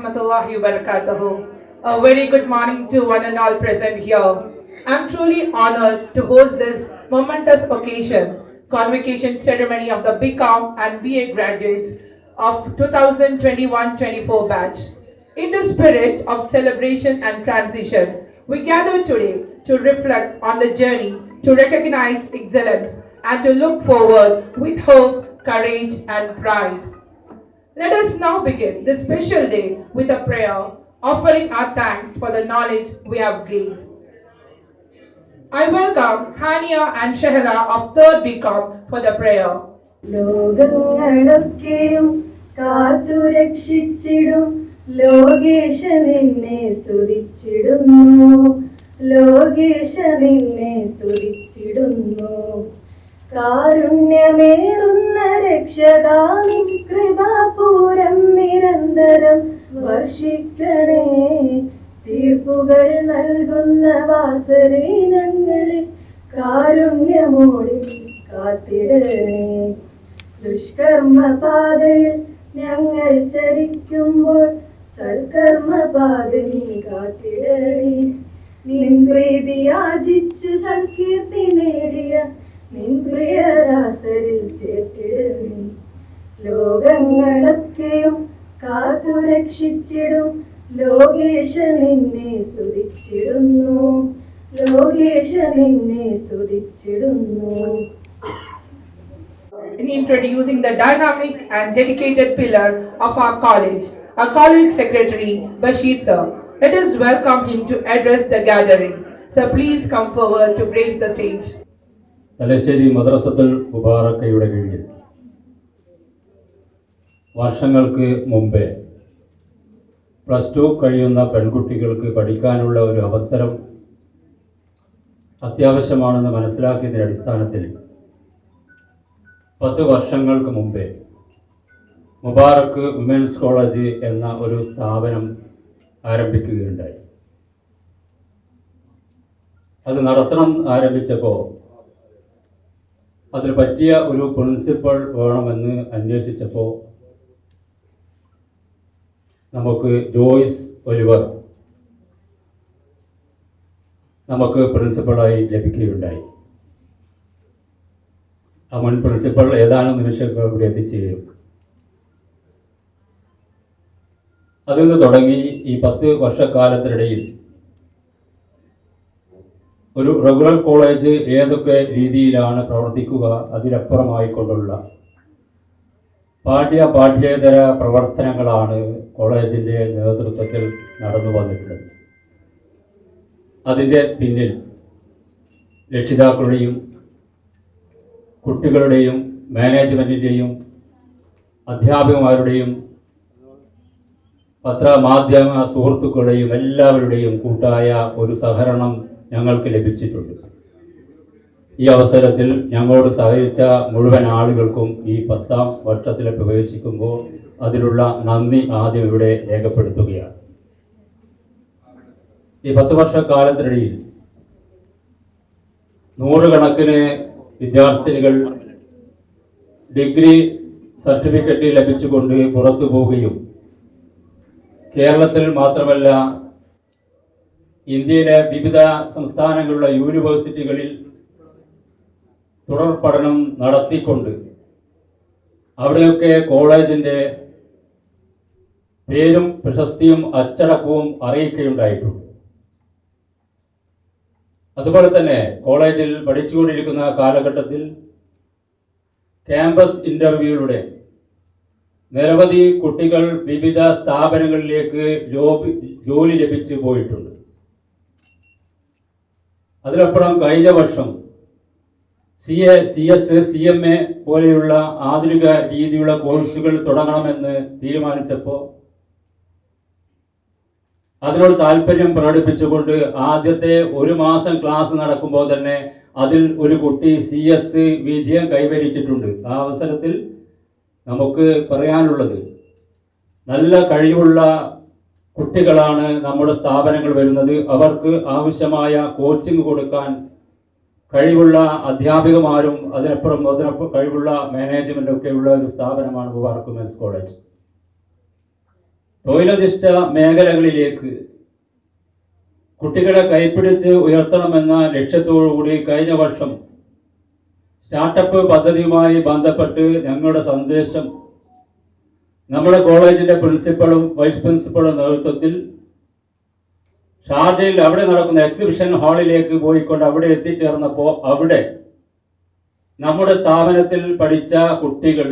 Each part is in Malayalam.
rahmatullahi wa barakatuhu. A very good morning to one and all present here. I'm truly honored to host this momentous occasion, convocation ceremony of the BCom and BA graduates of 2021-24 batch. In the spirit of celebration and transition, we gather today to reflect on the journey, to recognize excellence, and to look forward with hope, courage, and pride. Let us now begin this special day with a prayer, offering our thanks for the knowledge we have gained. I welcome Hania and Shehla of 3rd BCom for the prayer. ലോകങ്ങളൊക്കെയും കാത്തുരക്ഷിച്ചിടും ലോകേശ നിന്നെ സ്തുതിച്ചിടുന്നു, ലോകേശ നിന്നെ സ്തുതിച്ചിടുന്നു. കാരുണ്യമേറുന്ന രക്ഷകാനി കൃപാപൂരം നിരന്തരം വർഷിക്കണേ. തീർപ്പുകൾ നൽകുന്ന വാസരീനങ്ങളിൽ കാരുണ്യമോടി കാത്തിടണേ. ദുഷ്കർമ്മപാതയിൽ ഞങ്ങൾ ചരിക്കുമ്പോൾ സൽക്കർമ്മപാത നീ കാത്തിടണേ. നിൻ പ്രീതി യാചിച്ചു സൽകീർത്തി നേടിയ നിൻ പ്രിയദാസരിൽ ചേർത്തിടണേ. ലോകങ്ങളൊക്കെയും കാത്തുരക്ഷിച്ചിടും ലോകേശ നിന്നെ സ്തുതിച്ചിടുന്നു, ലോകേശ നിന്നെ സ്തുതിച്ചിടുന്നു. In introducing the dynamic and dedicated pillar of our college secretary Bashir sir, let us welcome him to address the gathering. Sir, please come forward to grace the stage. Thalassery Madrasathul മുബാറക്കയുടെ കീഴിൽ വർഷങ്ങൾക്ക് മുമ്പേ +2 കഴിയുന്ന പെൺകുട്ടികൾക്ക് പഠിക്കാനുള്ള ഒരു അവസരം അത്യാവശ്യമാണെന്ന് മനസ്സിലാക്കിയതിൻ്റെ അടിസ്ഥാനത്തിൽ 10 വർഷങ്ങൾക്ക് മുമ്പേ മുബാറക്ക് വിമൻസ് കോളേജ് എന്ന ഒരു സ്ഥാപനം ആരംഭിക്കുകയുണ്ടായി. അത് നടത്തണം ആരംഭിച്ചപ്പോൾ അതിന് പറ്റിയ ഒരു പ്രിൻസിപ്പൾ വേണമെന്ന് അന്വേഷിച്ചപ്പോൾ നമുക്ക് ജോയ്സ് ഒലിവർ നമുക്ക് പ്രിൻസിപ്പളായി ലഭിക്കുകയുണ്ടായി. ആ മുൻ പ്രിൻസിപ്പൾ ഏതാനും നിമിഷങ്ങൾ കൂടി എത്തിച്ചേരും. അതിൽ നിന്ന് തുടങ്ങി ഈ 10 വർഷക്കാലത്തിനിടയിൽ ഒരു റെഗുലർ കോളേജ് ഏതൊക്കെ രീതിയിലാണ് പ്രവർത്തിക്കുക, അതിനപ്പുറമായിക്കൊണ്ടുള്ള പാഠ്യേതര പ്രവർത്തനങ്ങളാണ് കോളേജിൻ്റെ നേതൃത്വത്തിൽ നടന്നു വന്നിട്ടുള്ളത്. അതിൻ്റെ പിന്നിൽ രക്ഷിതാക്കളുടെയും കുട്ടികളുടെയും മാനേജ്മെൻറ്റിൻ്റെയും അധ്യാപകന്മാരുടെയും പത്രമാധ്യമ സുഹൃത്തുക്കളുടെയും എല്ലാവരുടെയും കൂട്ടായ ഒരു സഹകരണം ഞങ്ങൾക്ക് ലഭിച്ചിട്ടുണ്ട്. ഈ അവസരത്തിൽ ഞങ്ങളോട് സഹകരിച്ച മുഴുവൻ ആളുകൾക്കും ഈ 10ാം വർഷത്തിൽ പ്രവേശിക്കുമ്പോൾ അതിലുള്ള നന്ദി ആദ്യം ഇവിടെ രേഖപ്പെടുത്തുകയാണ്. ഈ 10 വർഷക്കാലത്തിനിടയിൽ നൂറുകണക്കിന് വിദ്യാർത്ഥിനികൾ ഡിഗ്രി സർട്ടിഫിക്കറ്റ് ലഭിച്ചുകൊണ്ട് പുറത്തു പോവുകയും കേരളത്തിൽ മാത്രമല്ല ഇന്ത്യയിലെ വിവിധ സംസ്ഥാനങ്ങളിലുള്ള യൂണിവേഴ്സിറ്റികളിൽ തുടർ പഠനം നടത്തിക്കൊണ്ട് അവിടെയൊക്കെ കോളേജിൻ്റെ പേരും പ്രശസ്തിയും അച്ചടക്കവും അറിയിക്കുകയുണ്ടായിട്ടുണ്ട്. അതുപോലെ തന്നെ കോളേജിൽ പഠിച്ചുകൊണ്ടിരിക്കുന്ന കാലഘട്ടത്തിൽ ക്യാമ്പസ് ഇൻ്റർവ്യൂയിലൂടെ നിരവധി കുട്ടികൾ വിവിധ സ്ഥാപനങ്ങളിലേക്ക് ജോലി ലഭിച്ചു പോയിട്ടുണ്ട്. അതിനപ്പുറം കഴിഞ്ഞ വർഷം CS, CMA പോലെയുള്ള ആധുനിക രീതിയിലുള്ള കോഴ്സുകൾ തുടങ്ങണമെന്ന് തീരുമാനിച്ചപ്പോൾ അതിനോട് താല്പര്യം പ്രകടിപ്പിച്ചുകൊണ്ട് ആദ്യത്തെ 1 മാസം ക്ലാസ് നടക്കുമ്പോൾ തന്നെ അതിൽ ഒരു കുട്ടി CS വിജയം കൈവരിച്ചിട്ടുണ്ട്. ആ അവസരത്തിൽ നമുക്ക് പറയാനുള്ളത്, നല്ല കഴിവുള്ള കുട്ടികളാണ് നമ്മുടെ സ്ഥാപനങ്ങൾ വരുന്നത്. അവർക്ക് ആവശ്യമായ കോച്ചിങ് കൊടുക്കാൻ കഴിവുള്ള അധ്യാപികമാരും അതിനപ്പുറം കഴിവുള്ള മാനേജ്മെൻറ്റും ഒക്കെയുള്ള ഒരു സ്ഥാപനമാണ് മുബാറക്ക് വിമൻസ് കോളേജ്. തൊഴിലധിഷ്ഠ മേഖലകളിലേക്ക് കുട്ടികളെ കൈപ്പിടിച്ച് ഉയർത്തണമെന്ന ലക്ഷ്യത്തോടുകൂടി കഴിഞ്ഞ വർഷം സ്റ്റാർട്ടപ്പ് പദ്ധതിയുമായി ബന്ധപ്പെട്ട് ഞങ്ങളുടെ സന്ദേശം നമ്മുടെ കോളേജിന്റെ പ്രിൻസിപ്പളും വൈസ് പ്രിൻസിപ്പളും നേതൃത്വത്തിൽ ഷാർജയിൽ അവിടെ നടക്കുന്ന എക്സിബിഷൻ ഹാളിലേക്ക് പോയിക്കൊണ്ട് അവിടെ എത്തിച്ചേർന്നപ്പോൾ അവിടെ നമ്മുടെ സ്ഥാപനത്തിൽ പഠിച്ച കുട്ടികൾ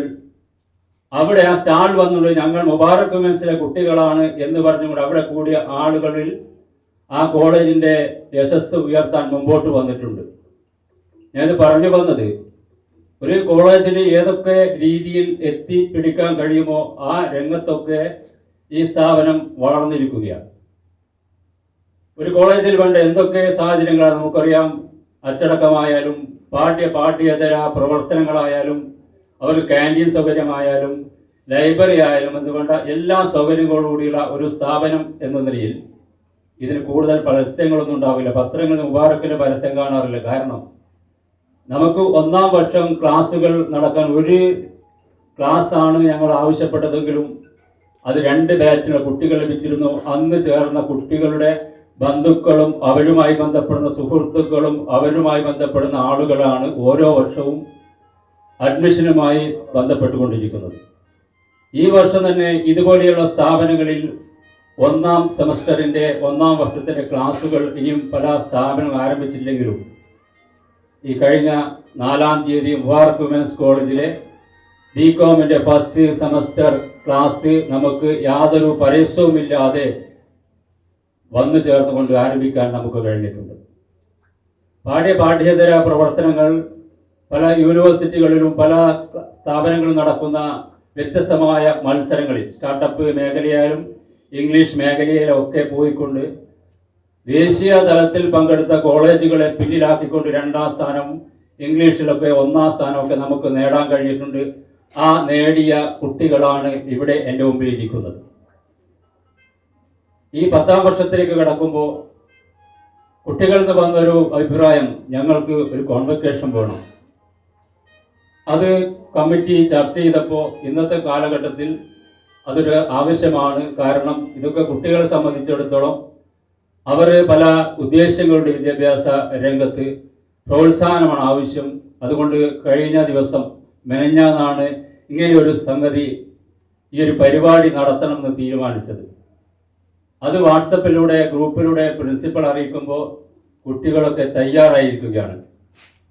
അവിടെ ആ സ്റ്റാൾ വന്നുകൊണ്ട് ഞങ്ങൾ മുബാറക് വിമൻസിലെ കുട്ടികളാണ് എന്ന് പറഞ്ഞുകൊണ്ട് അവിടെ കൂടിയ ആളുകളിൽ ആ കോളേജിന്റെ യശസ് ഉയർത്താൻ മുമ്പോട്ട് വന്നിട്ടുണ്ട്. ഞാനിത് പറഞ്ഞു വന്നത് ഒരു കോളേജിന് ഏതൊക്കെ രീതിയിൽ എത്തിപ്പിടിക്കാൻ കഴിയുമോ ആ രംഗത്തൊക്കെ ഈ സ്ഥാപനം വളർന്നിരിക്കുകയാണ്. ഒരു കോളേജിൽ വേണ്ട എന്തൊക്കെ സാഹചര്യങ്ങളാണ് നമുക്കറിയാം. അച്ചടക്കമായാലും പാഠ്യേതര പ്രവർത്തനങ്ങളായാലും അവർക്ക് ക്യാൻറ്റീൻ സൗകര്യമായാലും ലൈബ്രറി ആയാലും അതുകൊണ്ട് എല്ലാ സൗകര്യങ്ങളോടുകൂടിയുള്ള ഒരു സ്ഥാപനം എന്ന നിലയിൽ ഇതിന് കൂടുതൽ പരസ്യങ്ങളൊന്നും ഉണ്ടാവില്ല. പത്രങ്ങളിൽ മുബാറക്കിന്റെ പരസ്യം കാണാറില്ല. കാരണം നമുക്ക് ഒന്നാം വർഷം ക്ലാസ്സുകൾ നടക്കാൻ ഒരു ക്ലാസ് ആണ് ഞങ്ങൾ ആവശ്യപ്പെട്ടതെങ്കിലും അത് 2 ബാച്ചിലുള്ള കുട്ടികൾ ലഭിച്ചിരുന്നു. അന്ന് ചേർന്ന കുട്ടികളുടെ ബന്ധുക്കളും അവരുമായി ബന്ധപ്പെടുന്ന സുഹൃത്തുക്കളും അവരുമായി ബന്ധപ്പെടുന്ന ആളുകളാണ് ഓരോ വർഷവും അഡ്മിഷനുമായി ബന്ധപ്പെട്ടുകൊണ്ടിരിക്കുന്നത്. ഈ വർഷം തന്നെ ഇതുപോലെയുള്ള സ്ഥാപനങ്ങളിൽ ഒന്നാം സെമസ്റ്ററിന്റെ 1ാം വർഷത്തിന്റെ ക്ലാസുകൾ ഇനിയും പല സ്ഥാപനങ്ങൾ ആരംഭിച്ചില്ലെങ്കിലും ഈ കഴിഞ്ഞ 4-ാം തീയതി മുബാറക് വിമൻസ് കോളേജിലെ ബികോമിന്റെ ഫസ്റ്റ് സെമസ്റ്റർ ക്ലാസ് നമുക്ക് യാതൊരു പരസ്യവുമില്ലാതെ വന്നു ചേർന്നുകൊണ്ട് ആരംഭിക്കാൻ നമുക്ക് കഴിഞ്ഞിട്ടുണ്ട്. പാഠ്യേതര പ്രവർത്തനങ്ങൾ പല യൂണിവേഴ്സിറ്റികളിലും പല സ്ഥാപനങ്ങളിലും നടക്കുന്ന വ്യത്യസ്തമായ മത്സരങ്ങളിൽ സ്റ്റാർട്ടപ്പ് മേഖലയായാലും ഇംഗ്ലീഷ് മേഖലയിലും ഒക്കെ പോയിക്കൊണ്ട് ദേശീയ തലത്തിൽ പങ്കെടുത്ത കോളേജുകളെ പിന്നിലാക്കിക്കൊണ്ട് 2ാം സ്ഥാനവും ഇംഗ്ലീഷിലൊക്കെ 1ാം സ്ഥാനമൊക്കെ നമുക്ക് നേടാൻ കഴിഞ്ഞിട്ടുണ്ട്. ആ നേടിയ കുട്ടികളാണ് ഇവിടെ എൻ്റെ മുമ്പിൽ ഇരിക്കുന്നത്. ഈ 10ാം വർഷത്തിലേക്ക് കടക്കുമ്പോൾ കുട്ടികളിൽ നിന്ന് വന്നൊരു അഭിപ്രായം, ഞങ്ങൾക്ക് ഒരു കോൺവെക്കേഷൻ വേണം. അത് കമ്മിറ്റി ചർച്ച ചെയ്തപ്പോൾ ഇന്നത്തെ കാലഘട്ടത്തിൽ അതൊരു ആവശ്യമാണ്. കാരണം ഇതൊക്കെ കുട്ടികളെ സംബന്ധിച്ചിടത്തോളം അവർ പല ഉദ്ദേശ്യങ്ങളുടെ വിദ്യാഭ്യാസ രംഗത്ത് പ്രോത്സാഹനമാണ് ആവശ്യം. അതുകൊണ്ട് കഴിഞ്ഞ ദിവസം മെനഞ്ഞാന്നാണ് ഇങ്ങനെയൊരു സംഗതി ഈ ഒരു പരിപാടി നടത്തണമെന്ന് തീരുമാനിച്ചത്. അത് വാട്സപ്പിലൂടെ ഗ്രൂപ്പിലൂടെ പ്രിൻസിപ്പൾ അറിയിക്കുമ്പോൾ കുട്ടികളൊക്കെ തയ്യാറായിരിക്കുകയാണ്.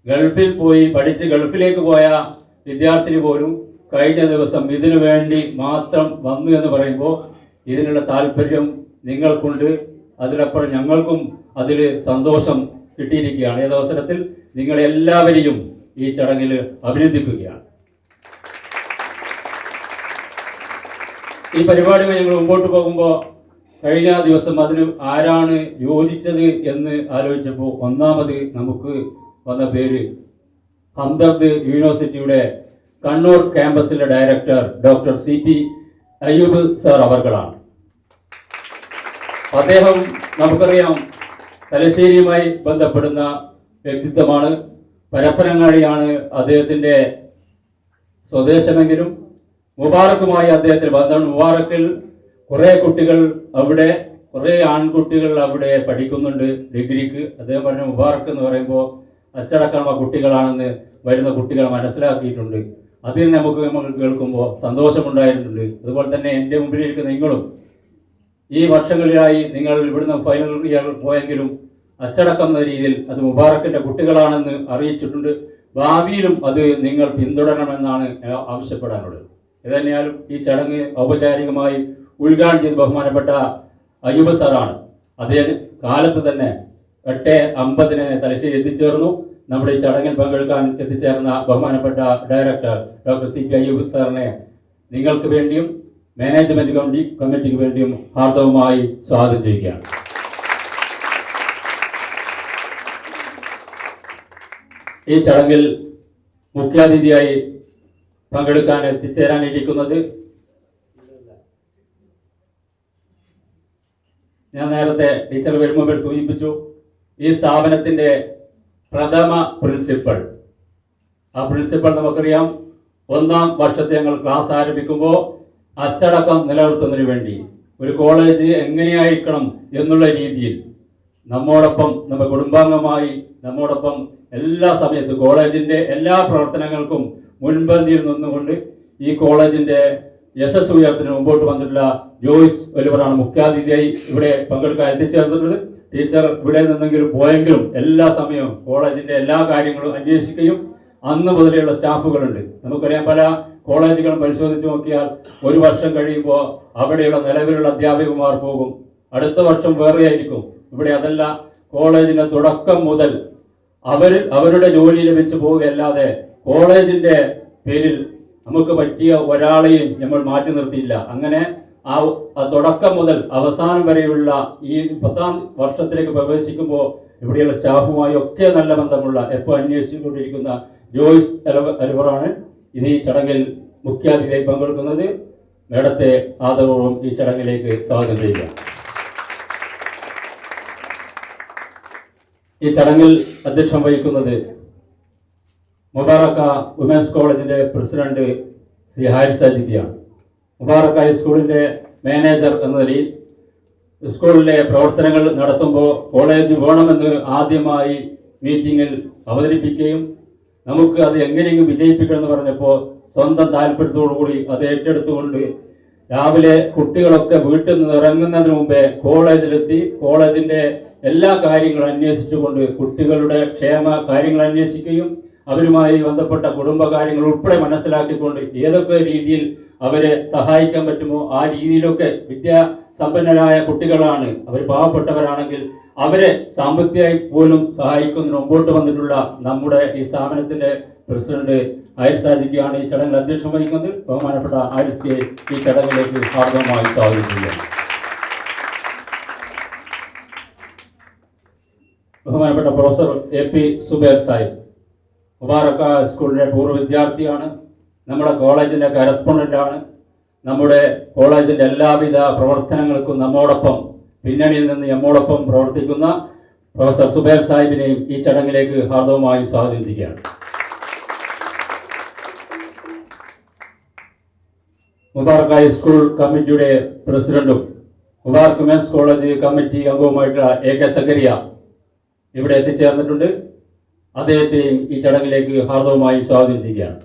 ഗൾഫിൽ പോയി പഠിച്ച് ഗൾഫിലേക്ക് പോയ വിദ്യാർത്ഥിനി പോലും കഴിഞ്ഞ ദിവസം ഇതിനു വേണ്ടി മാത്രം വന്നു എന്ന് പറയുമ്പോൾ ഇതിനുള്ള താല്പര്യം നിങ്ങൾക്കുണ്ട്. അതിലപ്പുറം ഞങ്ങൾക്കും അതിൽ സന്തോഷം കിട്ടിയിരിക്കുകയാണ്. ഏതവസരത്തിൽ നിങ്ങളെല്ലാവരെയും ഈ ചടങ്ങിൽ അഭിനന്ദിക്കുകയാണ്. ഈ പരിപാടികൾ ഞങ്ങൾ മുമ്പോട്ട് പോകുമ്പോൾ കഴിഞ്ഞ ദിവസം അതിന് ആരാണ് യോജിച്ചത് എന്ന് ആലോചിച്ചപ്പോൾ ഒന്നാമത് നമുക്ക് വന്ന പേര് ഹംദർദ് യൂണിവേഴ്സിറ്റിയുടെ കണ്ണൂർ ക്യാമ്പസിലെ director doctor CP Ayyub sir അവർകളാണ്. അദ്ദേഹം നമുക്കറിയാം തലശ്ശേരിയുമായി ബന്ധപ്പെടുന്ന വ്യക്തിത്വമാണ്. പരപ്പനങ്ങാടിയാണ് അദ്ദേഹത്തിൻ്റെ സ്വദേശമെങ്കിലും മുബാറക്കുമായി അദ്ദേഹത്തിന് ബന്ധമാണ്. മുബാറക്കിൽ കുറേ കുട്ടികൾ അവിടെ, കുറേ ആൺകുട്ടികൾ അവിടെ പഠിക്കുന്നുണ്ട് ഡിഗ്രിക്ക്. അദ്ദേഹം പറഞ്ഞ മുബാറക്ക് എന്ന് പറയുമ്പോൾ അച്ചടക്കമുള്ള കുട്ടികളാണെന്ന് വരുന്ന കുട്ടികളെ മനസ്സിലാക്കിയിട്ടുണ്ട്. അതിൽ നമുക്ക് കേൾക്കുമ്പോൾ സന്തോഷമുണ്ടായിട്ടുണ്ട്. അതുപോലെ തന്നെ എൻ്റെ മുമ്പിലിരിക്കുന്ന നിങ്ങളും ഈ വർഷങ്ങളിലായി നിങ്ങൾ ഇവിടുന്ന് ഫൈനൽ ഇയർ പോയെങ്കിലും അച്ചടക്കം എന്ന രീതിയിൽ അത് മുബാറക്കിൻ്റെ കുട്ടികളാണെന്ന് അറിയിച്ചിട്ടുണ്ട്. ഭാവിയിലും അത് നിങ്ങൾ പിന്തുടരണമെന്നാണ് ആവശ്യപ്പെടാനുള്ളത്. ഏതന്നെയാലും ഈ ചടങ്ങ് ഔപചാരികമായി ഉദ്ഘാടനം ചെയ്ത് ബഹുമാനപ്പെട്ട അയ്യൂബ് സാറാണ്. അദ്ദേഹം കാലത്ത് തന്നെ 8:50 തലശ്ശേരി എത്തിച്ചേർന്നു. നമ്മുടെ ഈ ചടങ്ങിൽ പങ്കെടുക്കാൻ എത്തിച്ചേർന്ന ബഹുമാനപ്പെട്ട ഡയറക്ടർ ഡോക്ടർ CP അയ്യൂബ് സാറിനെ നിങ്ങൾക്ക് വേണ്ടിയും മാനേജ്മെന്റ് കമ്മിറ്റിക്ക് വേണ്ടിയും ഹാർദവമായി സ്വാഗതം ചെയ്യുകയാണ്. ഈ ചടങ്ങിൽ മുഖ്യാതിഥിയായി പങ്കെടുക്കാൻ എത്തിച്ചേരാനിരിക്കുന്നത് ഞാൻ നേരത്തെ ടീച്ചർ വരുമ്പോൾ സൂചിപ്പിച്ചു, ഈ സ്ഥാപനത്തിൻ്റെ പ്രഥമ പ്രിൻസിപ്പൽ. ആ പ്രിൻസിപ്പൽ നമുക്കറിയാം, 1ാം വർഷത്തെ ഞങ്ങൾ ക്ലാസ് ആരംഭിക്കുമ്പോൾ അച്ചടക്കം നിലനിർത്തുന്നതിന് വേണ്ടി ഒരു കോളേജ് എങ്ങനെയായിരിക്കണം എന്നുള്ള രീതിയിൽ നമ്മോടൊപ്പം നമ്മുടെ കുടുംബാംഗമായി നമ്മോടൊപ്പം എല്ലാ സമയത്തും കോളേജിൻ്റെ എല്ലാ പ്രവർത്തനങ്ങൾക്കും മുൻപന്തിയിൽ നിന്നുകൊണ്ട് ഈ കോളേജിൻ്റെ യശസ് ഉയർത്തിന് മുമ്പോട്ട് വന്നിട്ടുള്ള ജോയ്സ് ഒലിവറാണ് മുഖ്യാതിഥിയായി ഇവിടെ പങ്കെടുക്കാൻ എത്തിച്ചേർന്നിട്ടുള്ളത്. ടീച്ചർ ഇവിടെ നിന്നെങ്കിലും പോയെങ്കിലും എല്ലാ സമയവും കോളേജിൻ്റെ എല്ലാ കാര്യങ്ങളും അന്വേഷിക്കുകയും അന്ന് മുതലെയുള്ള സ്റ്റാഫുകളുണ്ട്. നമുക്കറിയാം, പല കോളേജുകളും പരിശോധിച്ച് നോക്കിയാൽ ഒരു വർഷം കഴിയുമ്പോൾ അവിടെയുള്ള നിലവിലുള്ള അധ്യാപകന്മാർ പോകും, അടുത്ത വർഷം വേറെ ആയിരിക്കും. ഇവിടെ അതല്ല, കോളേജിന്റെ തുടക്കം മുതൽ അവരുടെ ജോലി ലഭിച്ചു പോവുകയല്ലാതെ കോളേജിന്റെ പേരിൽ നമുക്ക് പറ്റിയ ഒരാളെയും നമ്മൾ മാറ്റി നിർത്തിയില്ല. അങ്ങനെ ആ തുടക്കം മുതൽ അവസാനം വരെയുള്ള ഈ 10ാം വർഷത്തിലേക്ക് പ്രവേശിക്കുമ്പോൾ ഇവിടെയുള്ള സ്റ്റാഫുമായി ഒക്കെ നല്ല ബന്ധമുള്ള എപ്പോൾ അന്വേഷിച്ചുകൊണ്ടിരിക്കുന്ന ജോയ്സ് ഒലിവറാണ് ഇത് ഈ ചടങ്ങിൽ മുഖ്യാതിഥിയായി പങ്കെടുക്കുന്നത്. മേഡത്തെ ആദരവോടും ഈ ചടങ്ങിലേക്ക് സ്വാഗതം ചെയ്യുക. ഈ ചടങ്ങിൽ അധ്യക്ഷം വഹിക്കുന്നത് മുബാറക്ക വുമൻസ് കോളേജിന്റെ പ്രസിഡന്റ് ശ്രീ ഹാരിസ് അജിത്തിയാണ്. മുബാറക്ക ഹൈസ്കൂളിന്റെ മാനേജർ എന്ന നിലയിൽ സ്കൂളിലെ പ്രവർത്തനങ്ങൾ നടത്തുമ്പോൾ കോളേജ് വേണമെന്ന് ആദ്യമായി മീറ്റിങ്ങിൽ അവതരിപ്പിക്കുകയും നമുക്ക് അത് എങ്ങനെയെങ്കിലും വിജയിപ്പിക്കണമെന്ന് പറഞ്ഞപ്പോൾ സ്വന്തം താല്പര്യത്തോടുകൂടി അത് ഏറ്റെടുത്തുകൊണ്ട് രാവിലെ കുട്ടികളൊക്കെ വീട്ടിൽ നിന്ന് ഇറങ്ങുന്നതിന് മുമ്പേ കോളേജിലെത്തി കോളേജിന്റെ എല്ലാ കാര്യങ്ങളും അന്വേഷിച്ചുകൊണ്ട് കുട്ടികളുടെ ക്ഷേമ കാര്യങ്ങൾ അന്വേഷിക്കുകയും അവരുമായി ബന്ധപ്പെട്ട കുടുംബകാര്യങ്ങൾ ഉൾപ്പെടെ മനസ്സിലാക്കിക്കൊണ്ട് ഏതൊക്കെ രീതിയിൽ അവരെ സഹായിക്കാൻ പറ്റുമോ ആ രീതിയിലൊക്കെ വിദ്യാസമ്പന്നരായ കുട്ടികളാണ്, അവർ പാവപ്പെട്ടവരാണെങ്കിൽ അവരെ സാമ്പത്തികമായി പോലും സഹായിക്കുന്നതിന് മുമ്പോട്ട് വന്നിട്ടുള്ള നമ്മുടെ ഈ സ്ഥാപനത്തിന്റെ പ്രസിഡന്റ് ഹാരിസ് ഹാജിക്കാണ് ഈ ചടങ്ങിൽ അധ്യക്ഷം വഹിക്കുന്നത്. ബഹുമാനപ്പെട്ട ഹാരിസ് ഈ ചടങ്ങിലേക്ക് ഹാർദവമായി സ്വാഗതം ചെയ്യുകയാണ്. ബഹുമാനപ്പെട്ട പ്രൊഫസർ AP സുബൈർ സാഹിബ് മുബാറക്ക സ്കൂളിലെ പൂർവ്വ വിദ്യാർത്ഥിയാണ്, നമ്മുടെ കോളേജിന്റെ കറസ്പോണ്ടന്റാണ്. നമ്മുടെ കോളേജിന്റെ എല്ലാവിധ പ്രവർത്തനങ്ങൾക്കും നമ്മോടൊപ്പം പിന്നണിയിൽ നിന്ന് നമ്മോടൊപ്പം പ്രവർത്തിക്കുന്ന പ്രൊഫസർ സുബൈർ സാഹിബിനെയും ഈ ചടങ്ങിലേക്ക് ഹാർദവമായി സ്വാഗതം ചെയ്യുകയാണ്. മുബാറക്ക ഹൈസ്കൂൾ കമ്മിറ്റിയുടെ പ്രസിഡന്റും മുബാറക് വിമൻസ് കോളേജ് കമ്മിറ്റി അംഗവുമായിട്ടുള്ള AK സക്കരിയ ഇവിടെ എത്തിച്ചേർന്നിട്ടുണ്ട്. അദ്ദേഹത്തെയും ഈ ചടങ്ങിലേക്ക് ഹാർദവമായി സ്വാഗതം ചെയ്യുകയാണ്.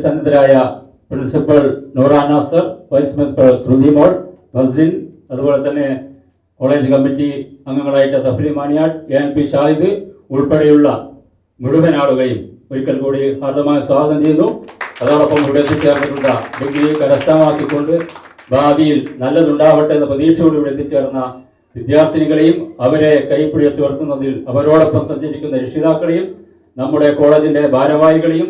സന്നിധരായ principal Noora Nasar, vice principal Shruthi Mol, Nasrin, അതുപോലെ തന്നെ കോളേജ് കമ്മിറ്റി അംഗങ്ങളായിട്ട് തഫ്ലി മാനിയാട്, ANP ഷാഹിദ് ഉൾപ്പെടെയുള്ള മുഴുവൻ ആളുകളെയും ഒരിക്കൽ കൂടി ഹാർദമായി സ്വാഗതം ചെയ്യുന്നു. അതോടൊപ്പം ഇവിടെ എത്തിച്ചേർന്നിട്ടുള്ള ഡിഗ്രി കരസ്ഥമാക്കിക്കൊണ്ട് ഭാവിയിൽ നല്ലതുണ്ടാവട്ടെ എന്ന പ്രതീക്ഷയോട് ഇവിടെ എത്തിച്ചേർന്ന വിദ്യാർത്ഥിനികളെയും അവരെ കൈപ്പിടിച്ച് ഉയർത്തുന്നതിൽ അവരോടൊപ്പം സഞ്ചരിക്കുന്ന രക്ഷിതാക്കളെയും നമ്മുടെ കോളേജിന്റെ ഭാരവാഹികളെയും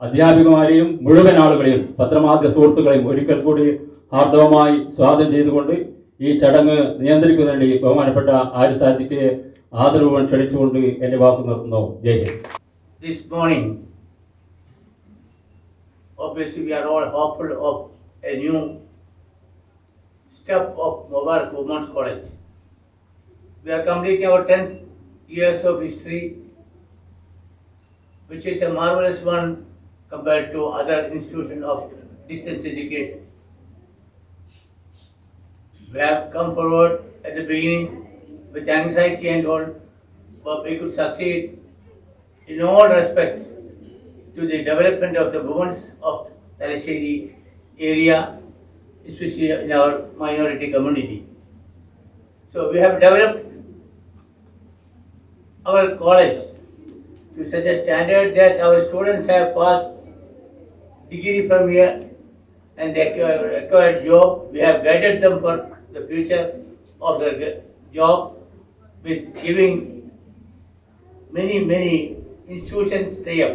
അധ്യാപികമാരെയും മുഴുവൻ ആളുകളെയും പത്രമാധ്യമ സുഹൃത്തുക്കളെയും ഒരിക്കൽ കൂടി ഹാർദവമായി സ്വാഗതം ചെയ്തുകൊണ്ട് ഈ ചടങ്ങ് നിയന്ത്രിക്കുന്നതിന് ബഹുമാനപ്പെട്ട ഹാരിസ് ഹാജിക്ക് ആദരവുകൾ ക്ഷണിച്ചുകൊണ്ട് എന്റെ വാക്ക് നിർത്തുന്നു. ജയ് Hind. This morning, obviously we are all hopeful of a new step of Mubarak Women's College. We are completing our 10th years of history, which is a marvelous one compared to other institutions of distance education. We have come forward at the beginning with anxiety and all, but we could succeed in all respects to the development of the women's of Talasheri area, especially in our minority community. So we have developed our college to such a standard that our students have passed degree from here and they acquired job. We have guided them for the future of their job with giving many institutions stay up.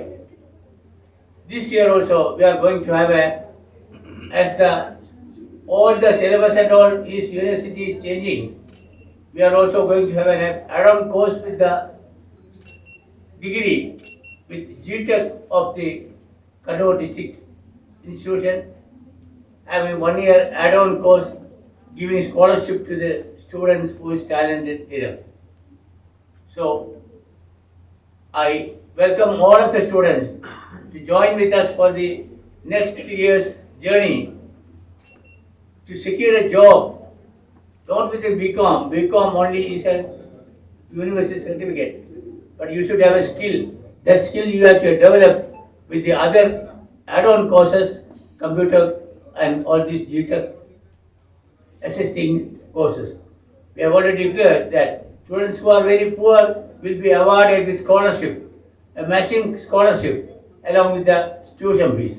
This year also we are going to have all the syllabus and all is university is changing. We are also going to have an add-on course with the degree with GTech of the Kannur district institution, having 1 year add-on course giving scholarship to the students who is talented here. So I welcome all of the students to join with us for the next year's journey to secure a job, not with a BCom. BCom only is a university certificate, but you should have a skill. That skill you have to develop with the other add-on courses, computer and all these digital assisting courses. We have already declared that students who are very poor will be awarded with scholarship, a matching scholarship along with the tuition fees.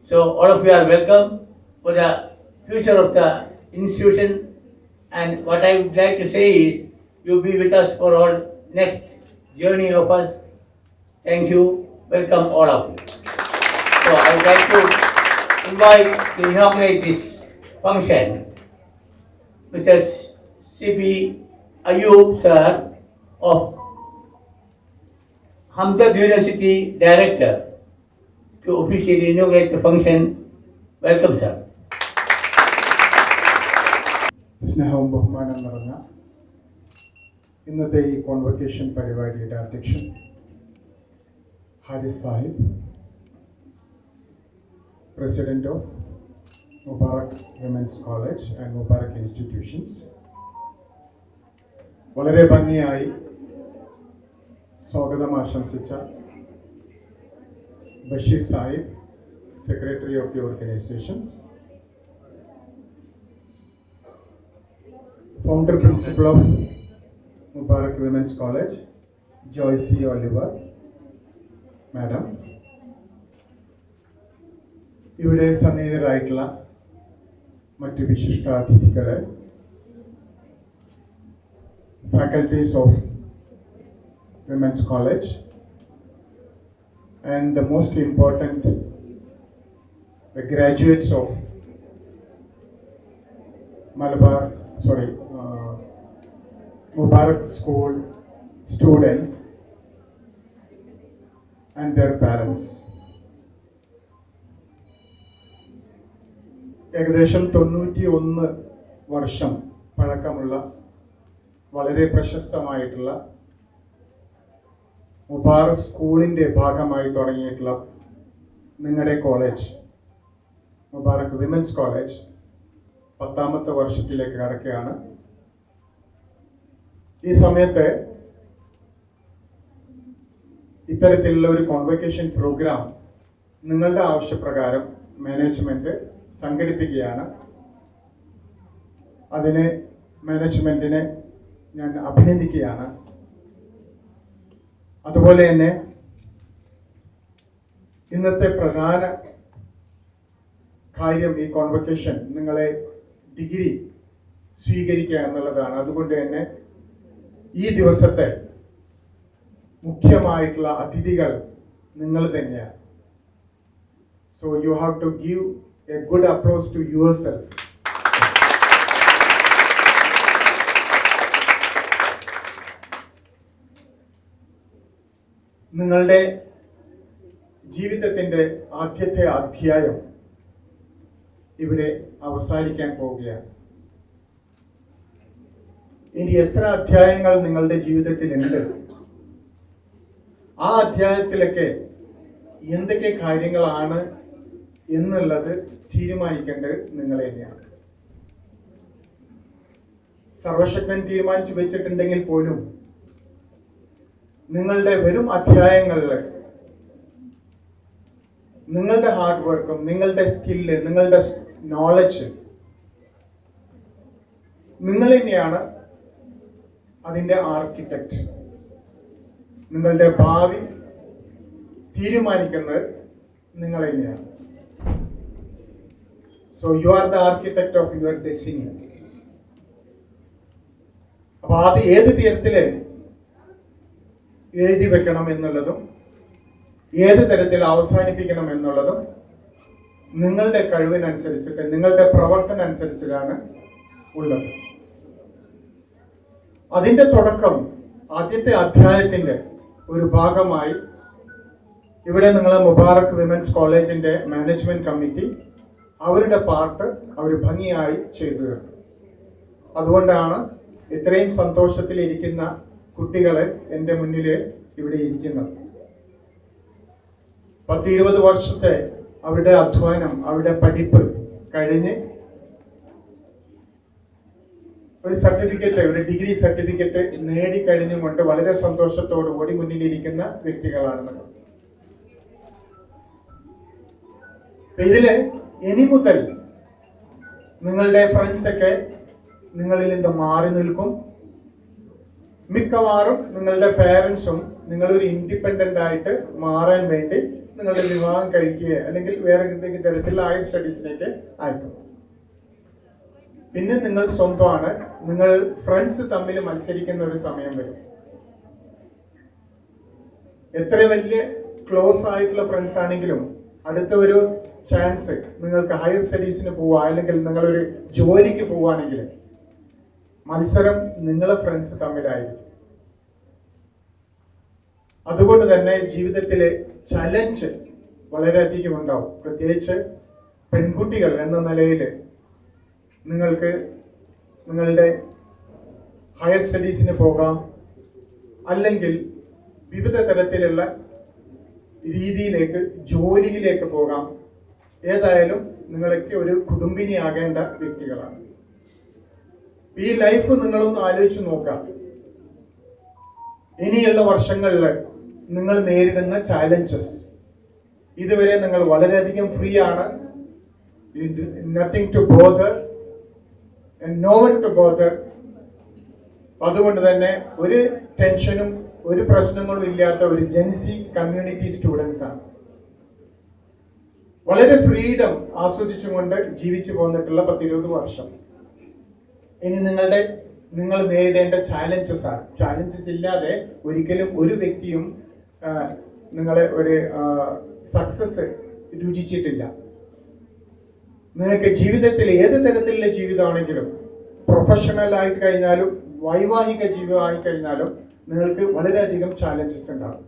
So all of you are welcome for the future of the institution, and what I would like to say is you be with us for all next journey of us. Thank you. Welcome all of you. So I would like to invite to inaugurate this function Mr. C.P. Ayub sir of Hamdard University Director to officially inaugurate the function. Welcome sir. സ്നേഹവും ബഹുമാനം നിറഞ്ഞ ഇന്നത്തെ ഈ കോൺവൊക്കേഷൻ പരിപാടിയുടെ അധ്യക്ഷൻ Haris Sahib, president of Mubarak women's college and Mubarak institutions, വളരെ ഭംഗിയായി സ്വാഗതം ആശംസിച്ച Basheer Sahib, secretary of the organisation, founder principal of Mubarak Women's College, Joyce Oliver, Madam. ഇവിടെ സന്നിഹിതരായിട്ടുള്ള മറ്റ് വിശിഷ്ടാതിഥികളെ, faculties of Women's College, and the most important, the graduates of Mubarak School students and their parents. ഏകദേശം 91 വർഷം പഴക്കമുള്ള വളരെ പ്രശസ്തമായിട്ടുള്ള മുബാറക് സ്കൂളിൻ്റെ ഭാഗമായി തുടങ്ങിയിട്ടുള്ള നിങ്ങളുടെ കോളേജ്, മുബാറക് വിമൻസ് കോളേജ് 10ാമത്തെ വർഷത്തിലേക്ക് കടക്കുകയാണ്. ഈ സമയത്ത് ഇത്തരത്തിലുള്ള ഒരു കോൺവൊക്കേഷൻ പ്രോഗ്രാം നിങ്ങളുടെ ആവശ്യപ്രകാരം മാനേജ്മെന്റ് സംഘടിപ്പിക്കുകയാണ്. അതിന് മാനേജ്മെന്റിനെ ഞാൻ അഭിനന്ദിക്കുകയാണ്. അതുപോലെ തന്നെ ഇന്നത്തെ പ്രധാന കാര്യം ഈ കോൺവൊക്കേഷൻ നിങ്ങളെ ഡിഗ്രി സ്വീകരിക്കുക എന്നുള്ളതാണ്. അതുകൊണ്ട് തന്നെ ഈ ദിവസത്തെ മുഖ്യമായിട്ടുള്ള അതിഥികൾ നിങ്ങൾ തന്നെയാണ്. So you have to give a good approach to yourself. നിങ്ങളുടെ ജീവിതത്തിൻ്റെ ആദ്യത്തെ അധ്യായം ഇവിടെ അവസാനിക്കാൻ പോവുകയാണ്. ഇനി എത്ര അധ്യായങ്ങൾ നിങ്ങളുടെ ജീവിതത്തിലുണ്ട്, ആ അധ്യായത്തിലൊക്കെ എന്തൊക്കെ കാര്യങ്ങളാണ് എന്നുള്ളത് തീരുമാനിക്കേണ്ടത് നിങ്ങൾ തന്നെയാണ്. സർവശക്തൻ തീരുമാനിച്ചു വെച്ചിട്ടുണ്ടെങ്കിൽ പോലും നിങ്ങളുടെ വരും അധ്യായങ്ങളിൽ നിങ്ങളുടെ ഹാർഡ് വർക്കും നിങ്ങളുടെ സ്കില്ല് നിങ്ങളുടെ നോളജ് നിങ്ങൾ തന്നെയാണ് അതിൻ്റെ ആർക്കിടെക്റ്റ്. നിങ്ങളുടെ ഭാവി തീരുമാനിക്കുന്നത് നിങ്ങൾ തന്നെയാണ്. So you are the architect of your destiny. അപ്പൊ അത് ഏത് തരത്തില് എഴുതി വെക്കണം എന്നുള്ളതും ഏത് തരത്തിൽ അവസാനിപ്പിക്കണം എന്നുള്ളതും നിങ്ങളുടെ കഴിവിനനുസരിച്ചിട്ട് നിങ്ങളുടെ പ്രവർത്തനം അനുസരിച്ചിട്ടാണ് ഉള്ളത്. അതിന്റെ തുടക്കം ആദ്യത്തെ അധ്യായത്തിന്റെ ഒരു ഭാഗമായി ഇവിടെ നിങ്ങൾ മുബാറക് വിമൻസ് കോളേജിന്റെ മാനേജ്മെന്റ് കമ്മിറ്റി അവരുടെ പാർട്ട് അവർ ഭംഗിയായി ചെയ്തു തീർത്തു. അതുകൊണ്ടാണ് ഇത്രയും സന്തോഷത്തിലിരിക്കുന്ന കുട്ടികളെ എൻ്റെ മുന്നിൽ ഇവിടെ ഇരിക്കുന്നത്. 10-20 വർഷത്തെ അവരുടെ അധ്വാനം, അവരുടെ പഠിപ്പ് കഴിഞ്ഞ് ഒരു സർട്ടിഫിക്കറ്റ്, ഒരു ഡിഗ്രി സർട്ടിഫിക്കറ്റ് നേടിക്കഴിഞ്ഞുകൊണ്ട് വളരെ സന്തോഷത്തോടു കൂടി മുന്നിലിരിക്കുന്ന വ്യക്തികളാണ് നമ്മൾ. ഇതില് ഇനി മുതൽ നിങ്ങളുടെ ഫ്രണ്ട്സ് ഒക്കെ നിങ്ങളിൽ നിന്ന് മാറി നിൽക്കും. മിക്കവാറും നിങ്ങളുടെ പേരൻസും നിങ്ങളൊരു ഇൻഡിപെൻഡന്റ് ആയിട്ട് മാറാൻ വേണ്ടി നിങ്ങളുടെ വിവാഹം കഴിക്കുക അല്ലെങ്കിൽ വേറെ എന്തെങ്കിലും തരത്തിലുള്ള ഹയർ സ്റ്റഡീസിലേക്ക് അയക്കും. പിന്നെ നിങ്ങൾ സ്വന്തമാണ്. നിങ്ങൾ ഫ്രണ്ട്സ് തമ്മിൽ മത്സരിക്കുന്ന ഒരു സമയം വരും. എത്ര വലിയ ക്ലോസ് ആയിട്ടുള്ള ഫ്രണ്ട്സ് ആണെങ്കിലും അടുത്ത ഒരു ചാൻസ് നിങ്ങൾക്ക് ഹയർ സ്റ്റഡീസിന് പോവുക അല്ലെങ്കിൽ നിങ്ങളൊരു ജോലിക്ക് പോവുകയാണെങ്കിൽ മത്സരം നിങ്ങളെ ഫ്രണ്ട്സ് തമ്മിലായിരിക്കും. അതുകൊണ്ട് തന്നെ ജീവിതത്തിലെ ചലഞ്ച് വളരെയധികം ഉണ്ടാവും. പ്രത്യേകിച്ച് പെൺകുട്ടികൾ എന്ന നിലയിൽ നിങ്ങൾക്ക് നിങ്ങളുടെ ഹയർ സ്റ്റഡീസിന് പോകാം, അല്ലെങ്കിൽ വിവിധ തരത്തിലുള്ള രീതിയിലേക്ക് ജോലിയിലേക്ക് പോകാം. ഏതായാലും നിങ്ങളൊക്കെ ഒരു കുടുംബിനിയാകേണ്ട വ്യക്തികളാണ്. ഈ ലൈഫ് നിങ്ങളൊന്ന് ആലോചിച്ച് നോക്കാം. ഇനിയുള്ള വർഷങ്ങളിൽ നിങ്ങൾ നേരിടുന്ന ചാലഞ്ചസ്. ഇതുവരെ നിങ്ങൾ വളരെയധികം ഫ്രീ ആണ്. Nothing to bother and no one to bother. അതുകൊണ്ട് തന്നെ ഒരു ടെൻഷനും ഒരു പ്രശ്നങ്ങളും ഇല്ലാത്ത ഒരു ജെൻസി കമ്മ്യൂണിറ്റി സ്റ്റുഡൻസ് ആണ്. വളരെ ഫ്രീഡം ആസ്വദിച്ചുകൊണ്ട് ജീവിച്ചു പോന്നിട്ടുള്ള 10-20 വർഷം. ഇനി നിങ്ങൾ നേരിടേണ്ട ചാലഞ്ചസ് ആണ്. ചാലഞ്ചസ് ഇല്ലാതെ ഒരിക്കലും ഒരു വ്യക്തിയും നിങ്ങളെ ഒരു സക്സസ് രുചിച്ചിട്ടില്ല. നിങ്ങൾക്ക് ജീവിതത്തിൽ ഏത് തരത്തിലുള്ള ജീവിതമാണെങ്കിലും, പ്രൊഫഷണൽ ആയി കഴിഞ്ഞാലും വൈവാഹിക ജീവിതമായി കഴിഞ്ഞാലും നിങ്ങൾക്ക് വളരെയധികം ചാലഞ്ചസ് ഉണ്ടാകും.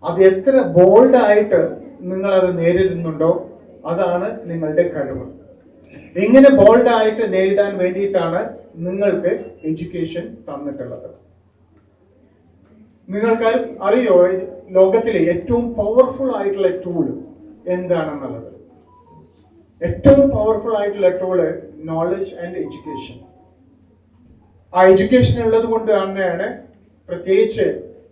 അത് എത്ര ബോൾഡായിട്ട് നിങ്ങളത് നേരിടുന്നുണ്ടോ അതാണ് നിങ്ങളുടെ കഴിവ്. ഇങ്ങനെ ബോൾഡായിട്ട് നേരിടാൻ വേണ്ടിയിട്ടാണ് നിങ്ങൾക്ക് എഡ്യൂക്കേഷൻ തന്നിട്ടുള്ളത്. നിങ്ങൾക്ക് അറിയോ ലോകത്തിലെ ഏറ്റവും പവർഫുൾ ആയിട്ടുള്ള ടൂൾ എന്താണെന്നുള്ളത്? ഏറ്റവും പവർഫുൾ ആയിട്ടുള്ള ടൂള് നോളജ് ആൻഡ് എഡ്യൂക്കേഷൻ. ആ എഡ്യൂക്കേഷൻ ഉള്ളത് കൊണ്ട് തന്നെയാണ് പ്രത്യേകിച്ച്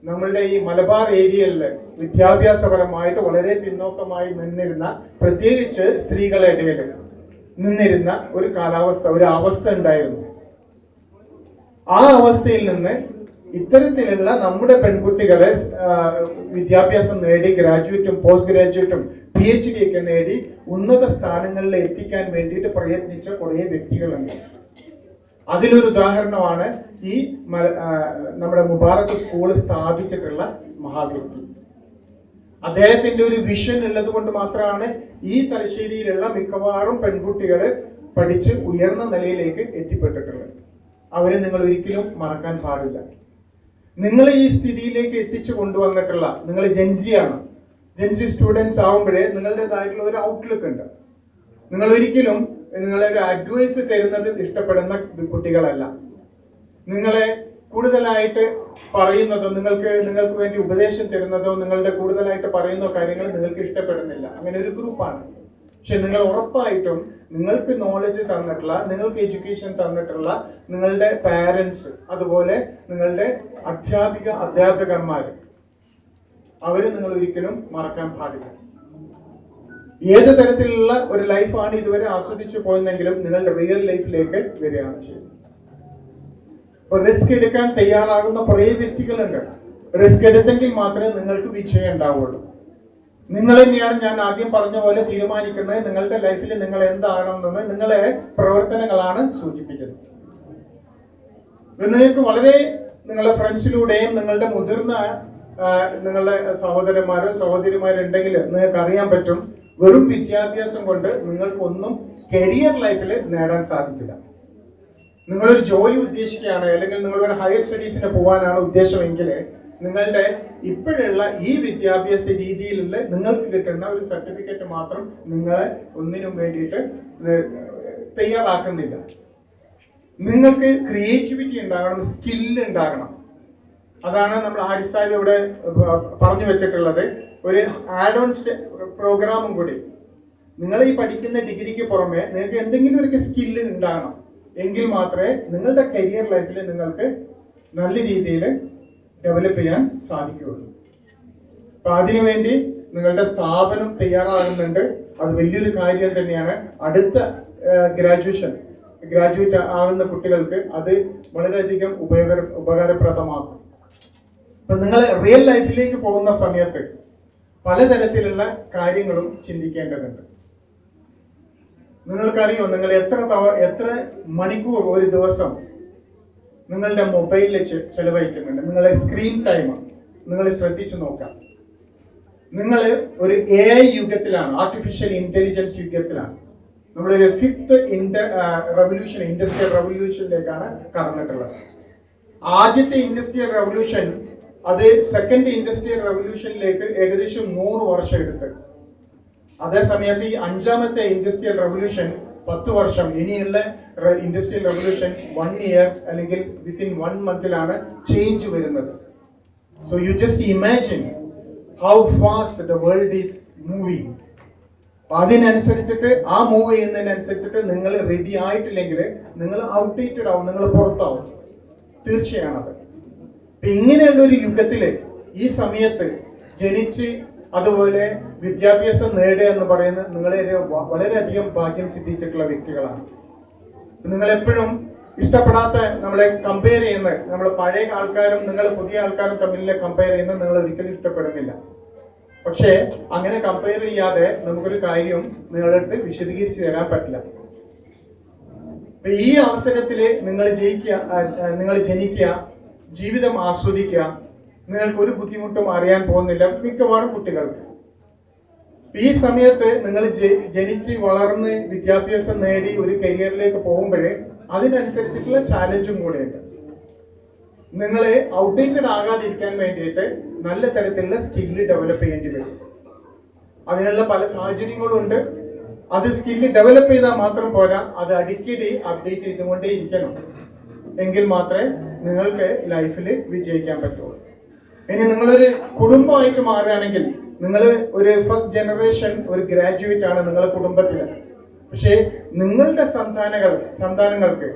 നമ്മളുടെ ഈ മലബാർ ഏരിയയിൽ വിദ്യാഭ്യാസപരമായിട്ട് വളരെ പിന്നോക്കമായി നിന്നിരുന്ന, പ്രത്യേകിച്ച് സ്ത്രീകളുടെ ഇടയിൽ നിന്നിരുന്ന ഒരു കാലാവസ്ഥ, ഒരു അവസ്ഥ ഉണ്ടായിരുന്നു. ആ അവസ്ഥയിൽ നിന്ന് ഇത്തരത്തിലുള്ള നമ്മുടെ പെൺകുട്ടികളെ വിദ്യാഭ്യാസം നേടി ഗ്രാജുവേറ്റും പോസ്റ്റ് ഗ്രാജുവേറ്റും PhD ഒക്കെ നേടി ഉന്നത സ്ഥാനങ്ങളിൽ എത്തിക്കാൻ വേണ്ടിയിട്ട് പ്രയത്നിച്ച കുറേ വ്യക്തികളുണ്ട്. അതിലൊരു ഉദാഹരണമാണ് ഈ നമ്മുടെ മുബാറക് സ്കൂൾ സ്ഥാപിച്ചിട്ടുള്ള മഹാവ്യക്തി. അദ്ദേഹത്തിന്റെ ഒരു വിഷൻ ഉള്ളത് കൊണ്ട് മാത്രമാണ് ഈ തലശ്ശേരിയിലുള്ള മിക്കവാറും പെൺകുട്ടികൾ പഠിച്ച് ഉയർന്ന നിലയിലേക്ക് എത്തിപ്പെട്ടിട്ടുള്ളത്. അവരെ നിങ്ങൾ ഒരിക്കലും മറക്കാൻ പാടില്ല. നിങ്ങളെ ഈ സ്ഥിതിയിലേക്ക് എത്തിച്ചു കൊണ്ടുവന്നിട്ടുള്ള നിങ്ങൾ ജെൻസിയാണ്. ജെൻസി സ്റ്റുഡൻസ് ആവുമ്പോഴേ നിങ്ങളുടേതായിട്ടുള്ള ഒരു ഔട്ട്ലുക്ക് ഉണ്ട്. നിങ്ങൾ ഒരിക്കലും നിങ്ങളെ ഒരു അഡ്വൈസ് തരുന്നത് ഇഷ്ടപ്പെടുന്ന കുട്ടികളല്ല. നിങ്ങളെ കൂടുതലായിട്ട് പറയുന്നതോ നിങ്ങൾക്ക് വേണ്ടി ഉപദേശം തരുന്നതോ നിങ്ങളുടെ കൂടുതലായിട്ട് പറയുന്ന കാര്യങ്ങൾ നിങ്ങൾക്ക് ഇഷ്ടപ്പെടുന്നില്ല. അങ്ങനെ ഒരു ഗ്രൂപ്പാണ്. പക്ഷെ നിങ്ങൾ ഉറപ്പായിട്ടും നിങ്ങൾക്ക് നോളജ് തന്നിട്ടുള്ള, നിങ്ങൾക്ക് എഡ്യൂക്കേഷൻ തന്നിട്ടുള്ള നിങ്ങളുടെ പാരൻസ്, അതുപോലെ നിങ്ങളുടെ അധ്യാപകന്മാർ, അവര് നിങ്ങൾ ഒരിക്കലും മറക്കാൻ പാടില്ല. ഏത് തരത്തിലുള്ള ഒരു ലൈഫാണ് ഇതുവരെ ആസ്വദിച്ചു പോയെന്നെങ്കിലും നിങ്ങളുടെ റിയൽ ലൈഫിലേക്ക് വരികയാണ് ചെയ്യുന്നത്. അപ്പൊ റിസ്ക് എടുക്കാൻ തയ്യാറാകുന്ന കുറേ വ്യക്തികളുണ്ട്. റിസ്ക് എടുത്തെങ്കിൽ മാത്രമേ നിങ്ങൾക്ക് വിജയം ഉണ്ടാവുള്ളൂ. നിങ്ങൾ തന്നെയാണ്, ഞാൻ ആദ്യം പറഞ്ഞ പോലെ, തീരുമാനിക്കുന്നത് നിങ്ങളുടെ ലൈഫിൽ നിങ്ങൾ എന്താണെന്ന്. നിങ്ങളെ പ്രവർത്തനങ്ങളാണ് സൂചിപ്പിക്കുന്നത്. നിങ്ങൾക്ക് വളരെ നിങ്ങളുടെ ഫ്രണ്ട്സിലൂടെയും നിങ്ങളുടെ മുതിർന്ന നിങ്ങളുടെ സഹോദരന്മാരോ സഹോദരിമാരോ ഉണ്ടെങ്കിൽ നിങ്ങൾക്ക് അറിയാൻ പറ്റും, വെറും വിദ്യാഭ്യാസം കൊണ്ട് നിങ്ങൾക്കൊന്നും കരിയർ ലൈഫിൽ നേടാൻ സാധിക്കില്ല. നിങ്ങളൊരു ജോലി ഉദ്ദേശിക്കുകയാണ്, അല്ലെങ്കിൽ നിങ്ങളൊരു ഹയർ സ്റ്റഡീസിന് പോകാനാണ് ഉദ്ദേശമെങ്കിൽ നിങ്ങളുടെ ഇപ്പോഴുള്ള ഈ വിദ്യാഭ്യാസ രീതിയിലുള്ള നിങ്ങൾക്ക് കിട്ടുന്ന ഒരു സർട്ടിഫിക്കറ്റ് മാത്രം നിങ്ങളെ ഒന്നിനും വേണ്ടിയിട്ട് തയ്യാറാക്കുന്നില്ല. നിങ്ങൾക്ക് ക്രിയേറ്റിവിറ്റി ഉണ്ടാകണം, സ്കില്ല് ഉണ്ടാകണം. അതാണ് നമ്മൾ ഹാരിസ് സാഹിബ് ഇവിടെ പറഞ്ഞു വെച്ചിട്ടുള്ളത്. ഒരു ആഡ് ഓൺ പ്രോഗ്രാമും കൂടി നിങ്ങൾ ഈ പഠിക്കുന്ന ഡിഗ്രിക്ക് പുറമെ നിങ്ങൾക്ക് എന്തെങ്കിലും ഒരു സ്കില്ല് ഉണ്ടാകണം. എങ്കിൽ മാത്രമേ നിങ്ങളുടെ കരിയർ ലൈഫിൽ നിങ്ങൾക്ക് നല്ല രീതിയിൽ ഡെവലപ്പ് ചെയ്യാൻ സാധിക്കുകയുള്ളൂ. അപ്പൊ അതിനുവേണ്ടി നിങ്ങളുടെ സ്ഥാപനം തയ്യാറാകുന്നുണ്ട്. അത് വലിയൊരു കാര്യം തന്നെയാണ്. അടുത്ത ഗ്രാജുവേറ്റ് ആകുന്ന കുട്ടികൾക്ക് അത് വളരെയധികം ഉപകാരപ്രദമാക്കും. അപ്പൊ നിങ്ങൾ റിയൽ ലൈഫിലേക്ക് പോകുന്ന സമയത്ത് പലതരത്തിലുള്ള കാര്യങ്ങളും ചിന്തിക്കേണ്ടതുണ്ട്. നിങ്ങൾക്കറിയോ, നിങ്ങൾ എത്ര മണിക്കൂർ ഒരു ദിവസം നിങ്ങളുടെ മൊബൈലിൽ ചെലവഴിക്കുന്നുണ്ട്? നിങ്ങളെ സ്ക്രീൻ ടൈം നിങ്ങൾ ശ്രദ്ധിച്ചു നോക്കാം. നിങ്ങൾ ഒരു AI യുഗത്തിലാണ്, ആർട്ടിഫിഷ്യൽ ഇന്റലിജൻസ് യുഗത്തിലാണ്. നമ്മളൊരു 5th ഇൻഡസ്ട്രിയൽ റവല്യൂഷനിലേക്കാണ് കടന്നിട്ടുള്ളത്. ആദ്യത്തെ ഇൻഡസ്ട്രിയൽ റവല്യൂഷൻ അത് 2nd ഇൻഡസ്ട്രിയൽ റവല്യൂഷനിലേക്ക് ഏകദേശം 100 വർഷം എടുത്ത്. അതേ സമയത്ത് ഈ 5ാമത്തെ ഇൻഡസ്ട്രിയൽ റവല്യൂഷൻ 10 വർഷം, ഇനിയുള്ള ഇൻഡസ്ട്രിയൽ റവല്യൂഷൻ 1 year അല്ലെങ്കിൽ വിത്തിൻ 1 monthലാണ് ചേഞ്ച് വരുന്നത്. So you just imagine how fast the world is moving. അതിനനുസരിച്ചിട്ട് ആ മൂവ് ചെയ്യുന്നതിനനുസരിച്ചിട്ട് നിങ്ങൾ റെഡി ആയിട്ടില്ലെങ്കിൽ നിങ്ങൾ ഔട്ട്ഡേറ്റഡ് ആവും, നിങ്ങൾ പുറത്താവും. തീർച്ചയാണത്. ഇങ്ങനെയുള്ള ഒരു യുഗത്തില് ഈ സമയത്ത് ജനിച്ച് അതുപോലെ വിദ്യാഭ്യാസം നേടുക എന്ന് പറയുന്നത് നിങ്ങളെ വളരെയധികം ഭാഗ്യം സിദ്ധിച്ചിട്ടുള്ള വ്യക്തികളാണ്. നിങ്ങൾ എപ്പോഴും ഇഷ്ടപ്പെടാത്ത, നമ്മളെ കമ്പയർ ചെയ്യുന്നത്, നമ്മൾ പഴയ ആൾക്കാരും നിങ്ങൾ പുതിയ ആൾക്കാരും തമ്മിൽ കമ്പയർ ചെയ്യുന്നത് നിങ്ങൾ ഒരിക്കലും ഇഷ്ടപ്പെടുന്നില്ല. പക്ഷേ അങ്ങനെ കമ്പയർ ചെയ്യാതെ നമുക്കൊരു കാര്യം നിങ്ങളുടെ അടുത്ത് വിശദീകരിച്ച് തരാൻ പറ്റില്ല. ഈ അവസരത്തില് നിങ്ങൾ ജനിക്കുക, ജീവിതം ആസ്വദിക്കുക. നിങ്ങൾക്ക് ഒരു ബുദ്ധിമുട്ടും അറിയാൻ പോകുന്നില്ല മിക്കവാറും കുട്ടികൾക്ക്. ഈ സമയത്ത് നിങ്ങൾ ജനിച്ച് വളർന്ന് വിദ്യാഭ്യാസം നേടി ഒരു കരിയറിലേക്ക് പോകുമ്പോഴേ അതിനനുസരിച്ചിട്ടുള്ള ചാലഞ്ചും കൂടെയുണ്ട്. നിങ്ങളെ ഔട്ട്ഡേറ്റഡ് ആകാതിരിക്കാൻ വേണ്ടിയിട്ട് നല്ല തരത്തിലുള്ള സ്കില്ല് ഡെവലപ്പ് ചെയ്യേണ്ടി വരും. അതിനുള്ള പല സാഹചര്യങ്ങളും ഉണ്ട്. അത് സ്കില്ല് ഡെവലപ്പ് ചെയ്താൽ മാത്രം പോരാ, അത് അടിക്കടി അപ്ഡേറ്റ് ചെയ്തുകൊണ്ടേ ഇരിക്കണം. എങ്കിൽ മാത്രമേ നിങ്ങൾക്ക് ലൈഫിൽ വിജയിക്കാൻ പറ്റുള്ളൂ. ഇനി നിങ്ങളൊരു കുടുംബമായിട്ട് മാറുകയാണെങ്കിൽ, നിങ്ങൾ ഒരു ഫസ്റ്റ് ജനറേഷൻ ഒരു ഗ്രാജുവേറ്റ് ആണ് നിങ്ങളുടെ കുടുംബത്തിൽ. പക്ഷേ നിങ്ങളുടെ സന്താനങ്ങൾക്ക്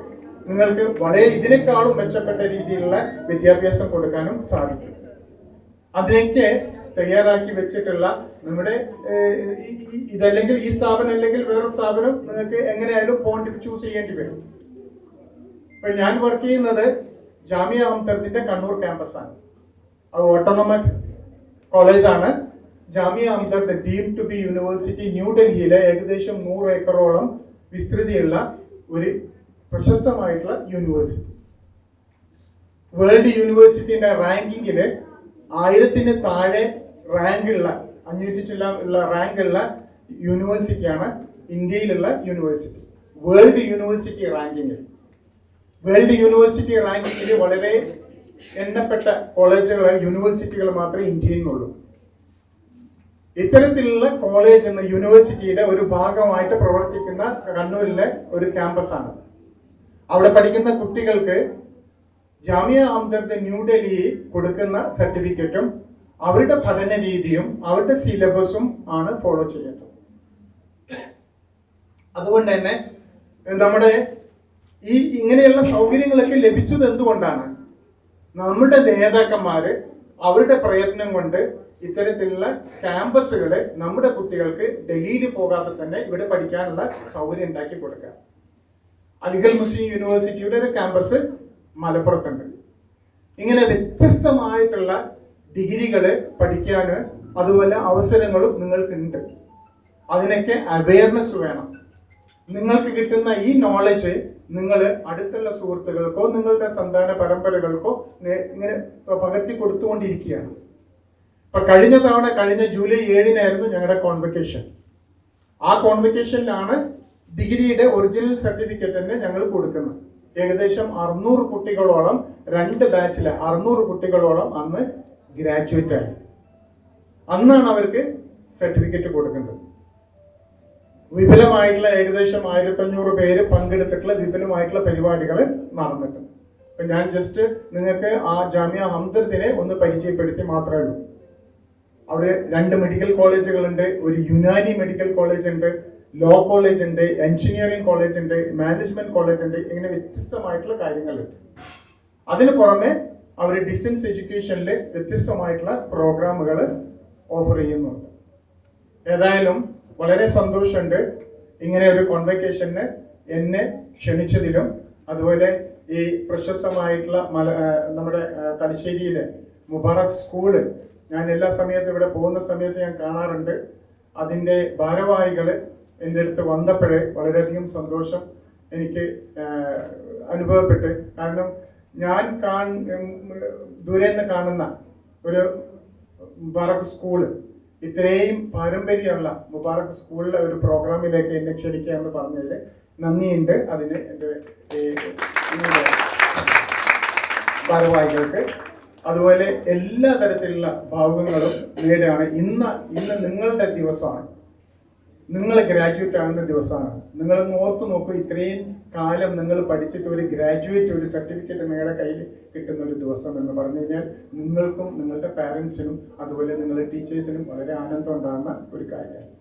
നിങ്ങൾക്ക് വളരെ ഇതിനേക്കാളും മെച്ചപ്പെട്ട രീതിയിലുള്ള വിദ്യാഭ്യാസം കൊടുക്കാനും സാധിക്കും. അതിനൊക്കെ തയ്യാറാക്കി വെച്ചിട്ടുള്ള നമ്മുടെ ഇതല്ലെങ്കിൽ ഈ സ്ഥാപനം അല്ലെങ്കിൽ വേറൊരു സ്ഥാപനം നിങ്ങൾക്ക് എങ്ങനെയായാലും പോയിന്റ് ചൂസ് ചെയ്യേണ്ടി വരും. ഇപ്പൊ ഞാൻ വർക്ക് ചെയ്യുന്നത് ജാമിയ ഹംദർദിന്റെ കണ്ണൂർ ക്യാമ്പസാണ്. അത് ഓട്ടോണമസ് കോളേജാണ്. Jamia Hamdard deemed to be university ന്യൂഡൽഹിയിലെ ഏകദേശം 100 ഏക്കറോളം വിസ്തൃതിയുള്ള ഒരു പ്രശസ്തമായിട്ടുള്ള യൂണിവേഴ്സിറ്റി. വേൾഡ് യൂണിവേഴ്സിറ്റിന്റെ റാങ്കിങ്ങില് 1000-ന് താഴെ റാങ്കുള്ള 500 ചില്ലം ഉള്ള റാങ്കുള്ള യൂണിവേഴ്സിറ്റിയാണ് ഇന്ത്യയിലുള്ള യൂണിവേഴ്സിറ്റി. വേൾഡ് യൂണിവേഴ്സിറ്റി റാങ്കിങ്ങിൽ വളരെ എണ്ണപ്പെട്ട കോളേജുകൾ യൂണിവേഴ്സിറ്റികൾ മാത്രമേ ഇന്ത്യയിൽ നിന്നുള്ളൂ. ഇത്തരത്തിലുള്ള കോളേജ് എന്ന യൂണിവേഴ്സിറ്റിയുടെ ഒരു ഭാഗമായിട്ട് പ്രവർത്തിക്കുന്ന കണ്ണൂരിലെ ഒരു ക്യാമ്പസാണ്. അവിടെ പഠിക്കുന്ന കുട്ടികൾക്ക് ജാമിയ ഹംദർദ് ന്യൂഡൽഹി കൊടുക്കുന്ന സർട്ടിഫിക്കറ്റും അവരുടെ പഠന രീതിയും അവരുടെ സിലബസും ആണ് ഫോളോ ചെയ്യേണ്ടത്. അതുകൊണ്ട് തന്നെ നമ്മുടെ ഇങ്ങനെയുള്ള സൗകര്യങ്ങളൊക്കെ ലഭിച്ചത് എന്തുകൊണ്ടാണ്? നമ്മുടെ നേതാക്കന്മാര് അവരുടെ പ്രയത്നം കൊണ്ട് ഇത്തരത്തിലുള്ള ക്യാമ്പസുകള് നമ്മുടെ കുട്ടികൾക്ക് ഡൽഹിയിൽ പോകാതെ തന്നെ ഇവിടെ പഠിക്കാനുള്ള സൗകര്യം ഉണ്ടാക്കി കൊടുക്കുക. അലിഗൽ മുസ്ലിം യൂണിവേഴ്സിറ്റിയുടെ ഒരു ക്യാമ്പസ് മലപ്പുറത്തുണ്ട്. ഇങ്ങനെ വ്യത്യസ്തമായിട്ടുള്ള ഡിഗ്രികള് പഠിക്കാന് അതുപോലെ അവസരങ്ങളും നിങ്ങൾക്കുണ്ട്. അതിനൊക്കെ അവയർനെസ് വേണം. നിങ്ങൾക്ക് കിട്ടുന്ന ഈ നോളജ് നിങ്ങൾ അടുത്തുള്ള സുഹൃത്തുക്കൾക്കോ നിങ്ങളുടെ സന്താന പരമ്പരകൾക്കോ ഇങ്ങനെ പകർത്തി കൊടുത്തുകൊണ്ടിരിക്കുകയാണ്. ഇപ്പൊ കഴിഞ്ഞ ജൂലൈ 7-നായിരുന്നു ഞങ്ങളുടെ കോൺവെക്കേഷൻ. ആ കോൺവെക്കേഷനിലാണ് ഡിഗ്രിയുടെ ഒറിജിനൽ സർട്ടിഫിക്കറ്റ് തന്നെ ഞങ്ങൾ കൊടുക്കുന്നത്. ഏകദേശം 600 കുട്ടികളോളം 2 ബാച്ചില് 600 കുട്ടികളോളം അന്ന് ഗ്രാജുവേറ്റ് ആയി. അന്നാണ് അവർക്ക് സർട്ടിഫിക്കറ്റ് കൊടുക്കുന്നത്. വിപുലമായിട്ടുള്ള ഏകദേശം 1500 പേര് പങ്കെടുത്തിട്ടുള്ള വിപുലമായിട്ടുള്ള പരിപാടികൾ നടന്നിട്ടുണ്ട്. അപ്പൊ ഞാൻ ജസ്റ്റ് നിങ്ങൾക്ക് ആ ജാമിയ ഹംദർദിനെ ഒന്ന് പരിചയപ്പെടുത്തി മാത്രമേ ഉള്ളൂ. അവിടെ 2 മെഡിക്കൽ കോളേജുകളുണ്ട്, ഒരു യുനാനി മെഡിക്കൽ കോളേജ് ഉണ്ട്, ലോ കോളേജ് ഉണ്ട്, എഞ്ചിനീയറിംഗ് കോളേജ് ഉണ്ട്, മാനേജ്മെന്റ് കോളേജ് ഉണ്ട്, ഇങ്ങനെ വ്യത്യസ്തമായിട്ടുള്ള കാര്യങ്ങളുണ്ട്. അതിന് പുറമെ അവർ ഡിസ്റ്റൻസ് എഡ്യൂക്കേഷനിൽ വ്യത്യസ്തമായിട്ടുള്ള പ്രോഗ്രാമുകൾ ഓഫർ ചെയ്യുന്നുണ്ട്. ഏതായാലും വളരെ സന്തോഷമുണ്ട് ഇങ്ങനെ ഒരു കോൺവെക്കേഷന് എന്നെ ക്ഷണിച്ചതിലും, അതുപോലെ ഈ പ്രശസ്തമായിട്ടുള്ള നമ്മുടെ തലശ്ശേരിയിലെ മുബാറക് സ്കൂള് ഞാൻ എല്ലാ സമയത്തും ഇവിടെ പോകുന്ന സമയത്ത് ഞാൻ കാണാറുണ്ട്. അതിൻ്റെ ഭാരവാഹികൾ എൻ്റെ അടുത്ത് വന്നപ്പോഴേ വളരെയധികം സന്തോഷം എനിക്ക് അനുഭവപ്പെട്ട്. കാരണം ഞാൻ ദൂരെ നിന്ന് കാണുന്ന ഒരു മുബാറക് സ്കൂള്, ഇത്രയും പാരമ്പര്യമുള്ള മുബാറക് സ്കൂളിലെ ഒരു പ്രോഗ്രാമിലേക്ക് എന്നെ ക്ഷണിക്കുക എന്ന് പറഞ്ഞതിൽ നന്ദിയുണ്ട്. അതിന് എൻ്റെ ഭാരവാഹികൾക്ക്, അതുപോലെ എല്ലാ തരത്തിലുള്ള ഭാവുകങ്ങളും നേടുകയാണ്. ഇന്ന് നിങ്ങളുടെ ദിവസമാണ്, നിങ്ങൾ ഗ്രാജുവേറ്റ് ആകുന്ന ദിവസമാണ്. നിങ്ങളൊന്ന് ഓർത്തു നോക്കൂ, ഇത്രയും കാലം നിങ്ങൾ പഠിച്ചിട്ട് ഒരു ഗ്രാജുവേറ്റ്, ഒരു സർട്ടിഫിക്കറ്റ് നിങ്ങളുടെ കയ്യിൽ കിട്ടുന്ന ഒരു ദിവസം എന്ന് പറഞ്ഞു കഴിഞ്ഞാൽ നിങ്ങൾക്കും നിങ്ങളുടെ പാരൻസിനും അതുപോലെ നിങ്ങളുടെ ടീച്ചേഴ്സിനും വളരെ ആനന്ദം ഉണ്ടാകുന്ന ഒരു കാര്യമാണ്.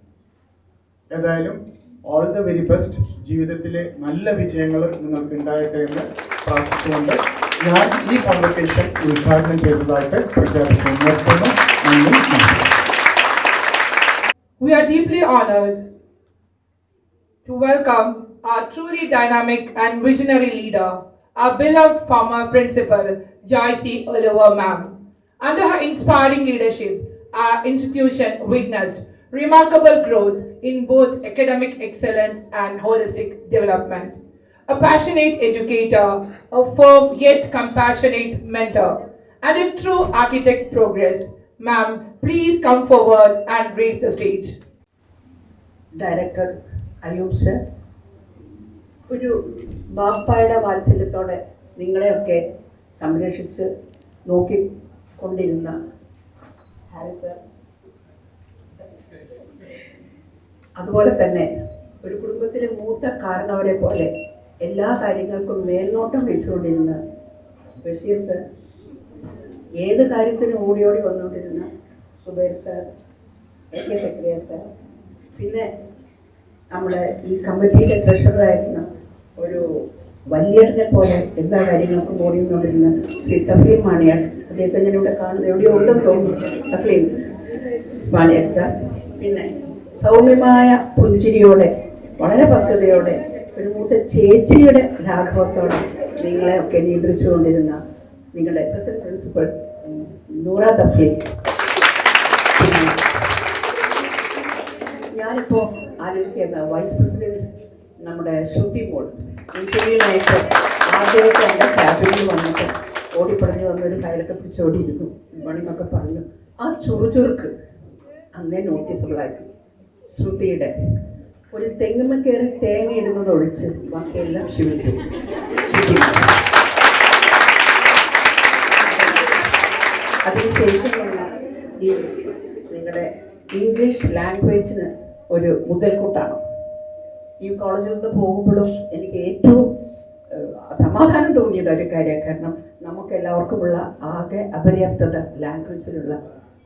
ഏതായാലും ഓൾ ദ വെരി ബെസ്റ്റ്. ജീവിതത്തിലെ നല്ല വിജയങ്ങൾ നിങ്ങൾക്ക് ഉണ്ടാകട്ടെ എന്ന് പ്രാർത്ഥിച്ചുകൊണ്ട് ഞാൻ ഈ കോൺവെക്കേഷൻ ഉദ്ഘാടനം ചെയ്തതായിട്ട് പ്രഖ്യാപിക്കുന്നു. നിർത്തുന്നു. നന്ദി, നമസ്കാരം. We are deeply honored to welcome our truly dynamic and visionary leader, our beloved former principal, Joyce Oliver ma'am. Under her inspiring leadership, our institution witnessed remarkable growth in both academic excellence and holistic development. A passionate educator, a firm yet compassionate mentor, and a true architect progress. Ma'am, please come forward and grace the stage. Director Ayub sir, ഒരു ബാപ്പായുടെ വാത്സല്യത്തോടെ നിങ്ങളെയൊക്കെ സംരക്ഷിച്ച് നോക്കിക്കൊണ്ടിരുന്ന ഹാരിസ് സർ, അതുപോലെ തന്നെ ഒരു കുടുംബത്തിലെ മൂത്ത കാരണവരെ പോലെ എല്ലാ കാര്യങ്ങൾക്കും മേൽനോട്ടം വെച്ചുകൊണ്ടിരുന്ന ബഷീർ സർ, ഏത് കാര്യത്തിനും ഓടി വന്നുകൊണ്ടിരുന്ന Zubair sir, AK secretary sir, പിന്നെ നമ്മുടെ ഈ കമ്മിറ്റിയുടെ ട്രഷററായിരുന്ന ഒരു വലിയതിനെ പോലെ എല്ലാ കാര്യങ്ങൾക്കും ഓടി വന്നുകൊണ്ടിരുന്ന ശ്രീ തഫ്ലീം മാണിയാർ, അദ്ദേഹത്തെ ഞാനിവിടെ കാണുന്നത് എവിടെയോ ഉണ്ടെന്ന് തോന്നുന്നു. തഫ്ലീം മാണിയാർ സാർ, പിന്നെ സൗമ്യമായ പുഞ്ചിരിയോടെ വളരെ പക്വതയോടെ ഒരു മൂത്ത ചേച്ചിയുടെ ലാഘവത്തോടെ നിങ്ങളെയൊക്കെ നിയന്ത്രിച്ചുകൊണ്ടിരുന്ന നിങ്ങളുടെ പ്രസിഡന്റ് പ്രിൻസിപ്പൽ നൂറ തഫ്ലീം. ഞാനിപ്പോൾ ആലോചിക്കുന്ന വൈസ് പ്രസിഡന്റ് നമ്മുടെ ശ്രുതി മോൾ ഇന്റർവ്യൂവിനായിട്ട് ആദ്യമായിട്ട് എൻ്റെ ക്യാബിനിൽ വന്നിട്ട് ഓടിപ്പടഞ്ഞു വന്നൊരു ഫയലൊക്കെ പിടിച്ചോടിയിരുന്നു പണിന്നൊക്കെ പറഞ്ഞു. ആ ചുറുചുറുക്ക് അന്നേ നോട്ടീസബിളാക്കി. ശ്രുതിയുടെ ഒരു തെങ്ങുമ്മ കയറി തേങ്ങ ഇടുന്നത് ഒഴിച്ച് ബാക്കിയെല്ലാം ക്ഷമിക്കും. അതിനുശേഷമുള്ള ഈ നിങ്ങളുടെ ഇംഗ്ലീഷ് ലാംഗ്വേജിന് ഒരു മുതൽക്കൂട്ടാണ്. ഈ കോളേജിൽ നിന്ന് പോകുമ്പോഴും എനിക്ക് ഏറ്റവും സമാധാനം തോന്നിയത് ഒരു കാര്യം, കാരണം നമുക്ക് എല്ലാവർക്കുമുള്ള ആകെ അപര്യാപ്തത ലാംഗ്വേജിലുള്ള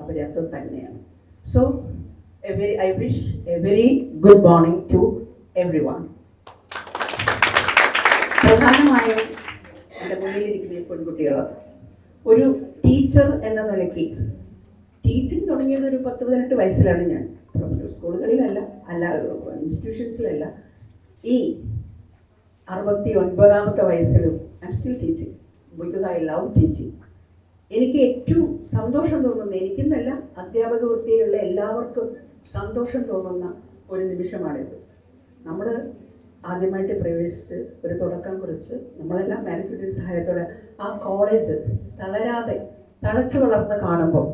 അപര്യാപ്തത തന്നെയാണ്. So I wish a very good morning to everyone. പ്രധാനമായും എൻ്റെ മുന്നിലിരിക്കുന്ന ഈ പെൺകുട്ടികൾ ഒരു ടീച്ചർ എന്ന നിലയ്ക്ക്, ടീച്ചിങ് തുടങ്ങിയത് ഒരു 10-18 വയസ്സിലാണ് ഞാൻ. സ്കൂളുകളിലല്ല, ഇൻസ്റ്റിറ്റ്യൂഷൻസിലല്ല. ഈ 69ാമത്തെ വയസ്സിലും I am still teaching because I love teaching. എനിക്ക് ഏറ്റവും സന്തോഷം തോന്നുന്ന, എനിക്കെന്നല്ല അധ്യാപക വൃത്തിയിലുള്ള എല്ലാവർക്കും സന്തോഷം തോന്നുന്ന ഒരു നിമിഷമാണിത്. നമ്മൾ ആദ്യമായിട്ട് പ്രവേശിച്ച് ഒരു തുടക്കം കുറിച്ച് നമ്മളെല്ലാം മാനേജ്മെൻറ്റിൻ്റെ സഹായത്തോടെ ആ കോളേജ് തളരാതെ തഴച്ചു വളർന്ന് കാണുമ്പോൾ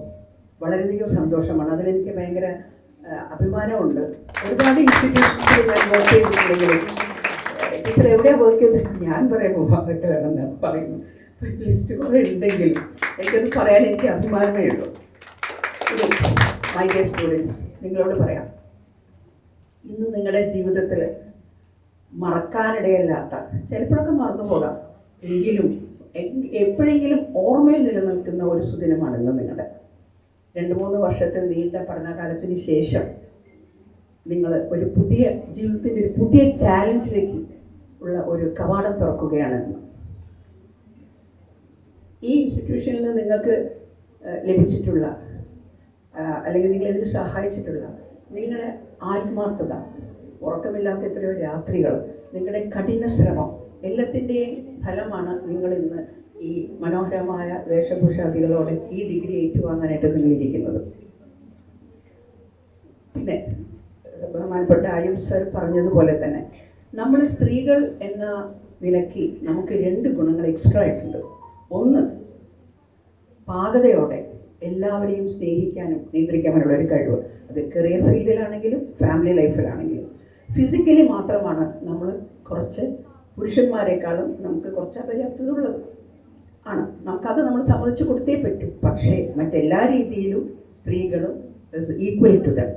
വളരെയധികം സന്തോഷമാണ്. അതിലെനിക്ക് ഭയങ്കര അഭിമാനമുണ്ട്. ഒരുപാട് ഇൻസ്റ്റിറ്റ്യൂഷൻസിൽ ഞാൻ വർക്ക് ചെയ്തിട്ടുണ്ടെങ്കിലും ടീച്ചർ എവിടെയാണ് വർക്ക് ചെയ്തത് ഞാൻ പറയാൻ പോകാനായിട്ട് വേണമെന്നാണ് പറയുന്നു. ലിസ്റ്റ് കുറേ ഉണ്ടെങ്കിൽ എനിക്കത് പറയാൻ എനിക്ക് അഭിമാനമേ ഉള്ളൂ. മൈ ഡിയർ സ്റ്റുഡൻസ്, നിങ്ങളോട് പറയാം, ഇന്ന് നിങ്ങളുടെ ജീവിതത്തിൽ മറക്കാനിടയില്ലാത്ത, ചിലപ്പോഴൊക്കെ മറന്നു പോകാം, എങ്കിലും എപ്പോഴെങ്കിലും ഓർമ്മയിൽ നിലനിൽക്കുന്ന ഒരു സുദിനമാണ് ഇന്ന് നിങ്ങളുടെ. 2-3 വർഷത്തെ നീണ്ട പഠനകാലത്തിന് ശേഷം നിങ്ങൾ ഒരു പുതിയ ജീവിതത്തിൻ്റെ ഒരു പുതിയ ചാലഞ്ചിലേക്ക് ഉള്ള ഒരു കവാടം തുറക്കുകയാണ്. ഈ ഇൻസ്റ്റിറ്റ്യൂഷനിൽ നിങ്ങൾക്ക് ലഭിച്ചിട്ടുള്ള അല്ലെങ്കിൽ നിങ്ങളിതിന് സഹായിച്ചിട്ടുള്ള നിങ്ങളുടെ ആത്മാർത്ഥത, ഉറക്കമില്ലാത്ത എത്രയോ രാത്രികൾ, നിങ്ങളുടെ കഠിന ശ്രമം എല്ലാത്തിൻ്റെയും ഫലമാണ് നിങ്ങൾ ഇന്ന് ഈ മനോഹരമായ വേഷഭൂഷാദികളോടെ ഈ ഡിഗ്രി ഏറ്റുവാങ്ങാനായിട്ട് നിങ്ങളിരിക്കുന്നത്. പിന്നെ ബഹുമാനപ്പെട്ട അയ്യൂബ് സർ പറഞ്ഞതുപോലെ തന്നെ നമ്മൾ സ്ത്രീകൾ എന്ന നിലയ്ക്ക് നമുക്ക് 2 ഗുണങ്ങൾ എക്സ്ട്രാ ആയിട്ടുണ്ട്. ഒന്ന്, പാകതയോടെ എല്ലാവരെയും സ്നേഹിക്കാനും നിയന്ത്രിക്കാനുള്ള ഒരു കഴിവ്. അത് കരിയർ ഫീൽഡിലാണെങ്കിലും ഫാമിലി ലൈഫിലാണെങ്കിലും. ഫിസിക്കലി മാത്രമാണ് നമ്മൾ കുറച്ച് പുരുഷന്മാരെക്കാളും നമുക്ക് കുറച്ച് അപര്യാപ്തത ഉള്ളത് ആണ്. നമുക്കത് നമ്മൾ സമ്മതിച്ചു കൊടുത്തേ പറ്റും. പക്ഷേ മറ്റെല്ലാ രീതിയിലും സ്ത്രീകളും ഈക്വൽ ടു ദം.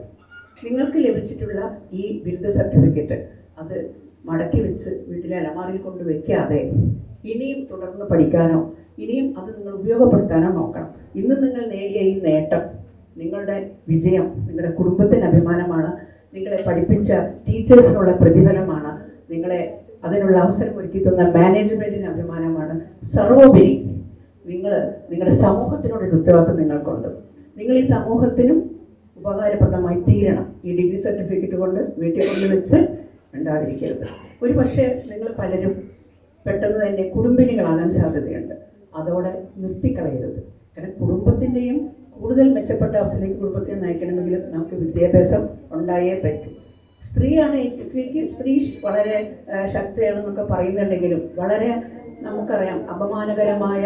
നിങ്ങൾക്ക് ലഭിച്ചിട്ടുള്ള ഈ ബിരുദ സർട്ടിഫിക്കറ്റ് അത് മടക്കി വെച്ച് വീട്ടിലെ അലമാറിയിൽ കൊണ്ട് വെക്കാതെ ഇനിയും തുടർന്ന് പഠിക്കാനോ ഇനിയും അത് നിങ്ങൾ ഉപയോഗപ്പെടുത്താനോ നോക്കണം. ഇന്ന് നിങ്ങൾ നേടിയ ഈ നേട്ടം, നിങ്ങളുടെ വിജയം നിങ്ങളുടെ കുടുംബത്തിന് അഭിമാനമാണ്, നിങ്ങളെ പഠിപ്പിച്ച ടീച്ചേഴ്സിനുള്ള പ്രതിഫലമാണ്, നിങ്ങളെ അതിനുള്ള അവസരം ഒരുക്കി തന്ന മാനേജ്മെൻറ്റിന് അഭിമാനമാണ്. സർവോപരി നിങ്ങളുടെ സമൂഹത്തിനോടൊരു ഉത്തരവാദിത്വം നിങ്ങൾക്കുണ്ട്. നിങ്ങൾ ഈ സമൂഹത്തിനും ഉപകാരപ്രദമായി തീരണം. ഈ ഡിഗ്രി സർട്ടിഫിക്കറ്റ് കൊണ്ട് വീട്ടിൽ കൊണ്ട് വെച്ച് ഉണ്ടാതിരിക്കരുത്. ഒരു പക്ഷേ നിങ്ങൾ പലരും പെട്ടെന്ന് തന്നെ കുടുംബിനികളാകാൻ സാധ്യതയുണ്ട്. അതോടെ നിർത്തിക്കളയരുത്. കാരണം കുടുംബത്തിൻ്റെയും കൂടുതൽ മെച്ചപ്പെട്ട അവസ്ഥയിലേക്ക് കുടുംബത്തിനെ നയിക്കണമെങ്കിലും നമുക്ക് വിദ്യാഭ്യാസം ഉണ്ടായേ പറ്റും. സ്ത്രീയാണ്, സ്ത്രീ വളരെ ശക്തിയാണെന്നൊക്കെ പറയുന്നുണ്ടെങ്കിലും വളരെ നമുക്കറിയാം അപമാനകരമായ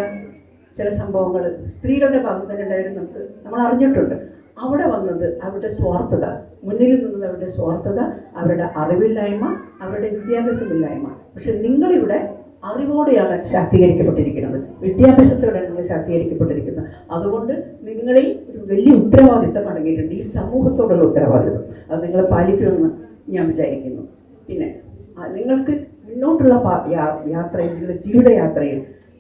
ചില സംഭവങ്ങൾ സ്ത്രീകളുടെ ഭാഗത്ത് തന്നെ ഉണ്ടായിരുന്നു. നമ്മൾ അറിഞ്ഞിട്ടുണ്ട്. അവിടെ വന്നത് അവരുടെ സ്വാർത്ഥത, മുന്നിൽ നിന്നത് അവരുടെ സ്വാർത്ഥത, അവരുടെ അറിവില്ലായ്മ, അവരുടെ വിദ്യാഭ്യാസമില്ലായ്മ. പക്ഷെ നിങ്ങളിവിടെ അറിവോടെയാണ് ശാക്തീകരിക്കപ്പെട്ടിരിക്കുന്നത്, വിദ്യാഭ്യാസത്തോടെയാണ് നിങ്ങൾ ശാക്തീകരിക്കപ്പെട്ടിരിക്കുന്നത്. അതുകൊണ്ട് നിങ്ങളിൽ ഒരു വലിയ ഉത്തരവാദിത്തം അടങ്ങിയിട്ടുണ്ട്, ഈ സമൂഹത്തോടുള്ള ഉത്തരവാദിത്തം. അത് നിങ്ങൾ പാലിക്കുമെന്ന് ഞാൻ വിചാരിക്കുന്നു. പിന്നെ നിങ്ങൾക്ക് മുന്നോട്ടുള്ള യാത്രയിൽ, നിങ്ങളുടെ ജീവിതയാത്രയിൽ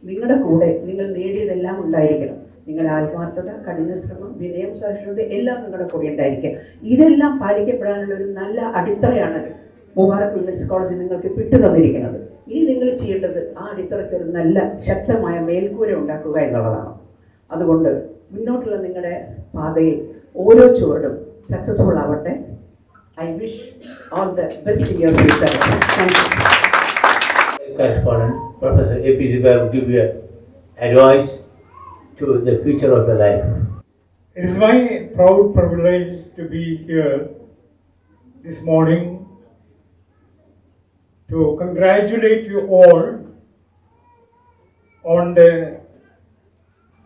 നിങ്ങളുടെ കൂടെ നിങ്ങൾ നേടിയതെല്ലാം ഉണ്ടായിരിക്കണം. നിങ്ങളുടെ ആത്മാർത്ഥത, കഠിന ശ്രമം, വിനയം, സഹിഷ്ണുത എല്ലാം നിങ്ങളുടെ കൂടെ ഉണ്ടായിരിക്കുക. ഇതെല്ലാം പാലിക്കപ്പെടാനുള്ള ഒരു നല്ല അടിത്തറയാണ് മുബാറക് വിമൻസ് കോളേജ് നിങ്ങൾക്ക് വിട്ടു തന്നിരിക്കുന്നത്. ഇനി നിങ്ങൾ ചെയ്യേണ്ടത് ആ അടിത്തറയ്ക്ക് ഒരു നല്ല ശക്തമായ മേൽക്കൂര ഉണ്ടാക്കുക എന്നുള്ളതാണ്. അതുകൊണ്ട് മുന്നോട്ടുള്ള നിങ്ങളുടെ പാതയിൽ ഓരോ ചുവടും സക്സസ്ഫുൾ ആവട്ടെ. I wish all the best in your future. Thank you. Correspondent Professor A.P. Zubair will give you advice to the future of the life. It is my proud privilege to be here this morning to congratulate you all on the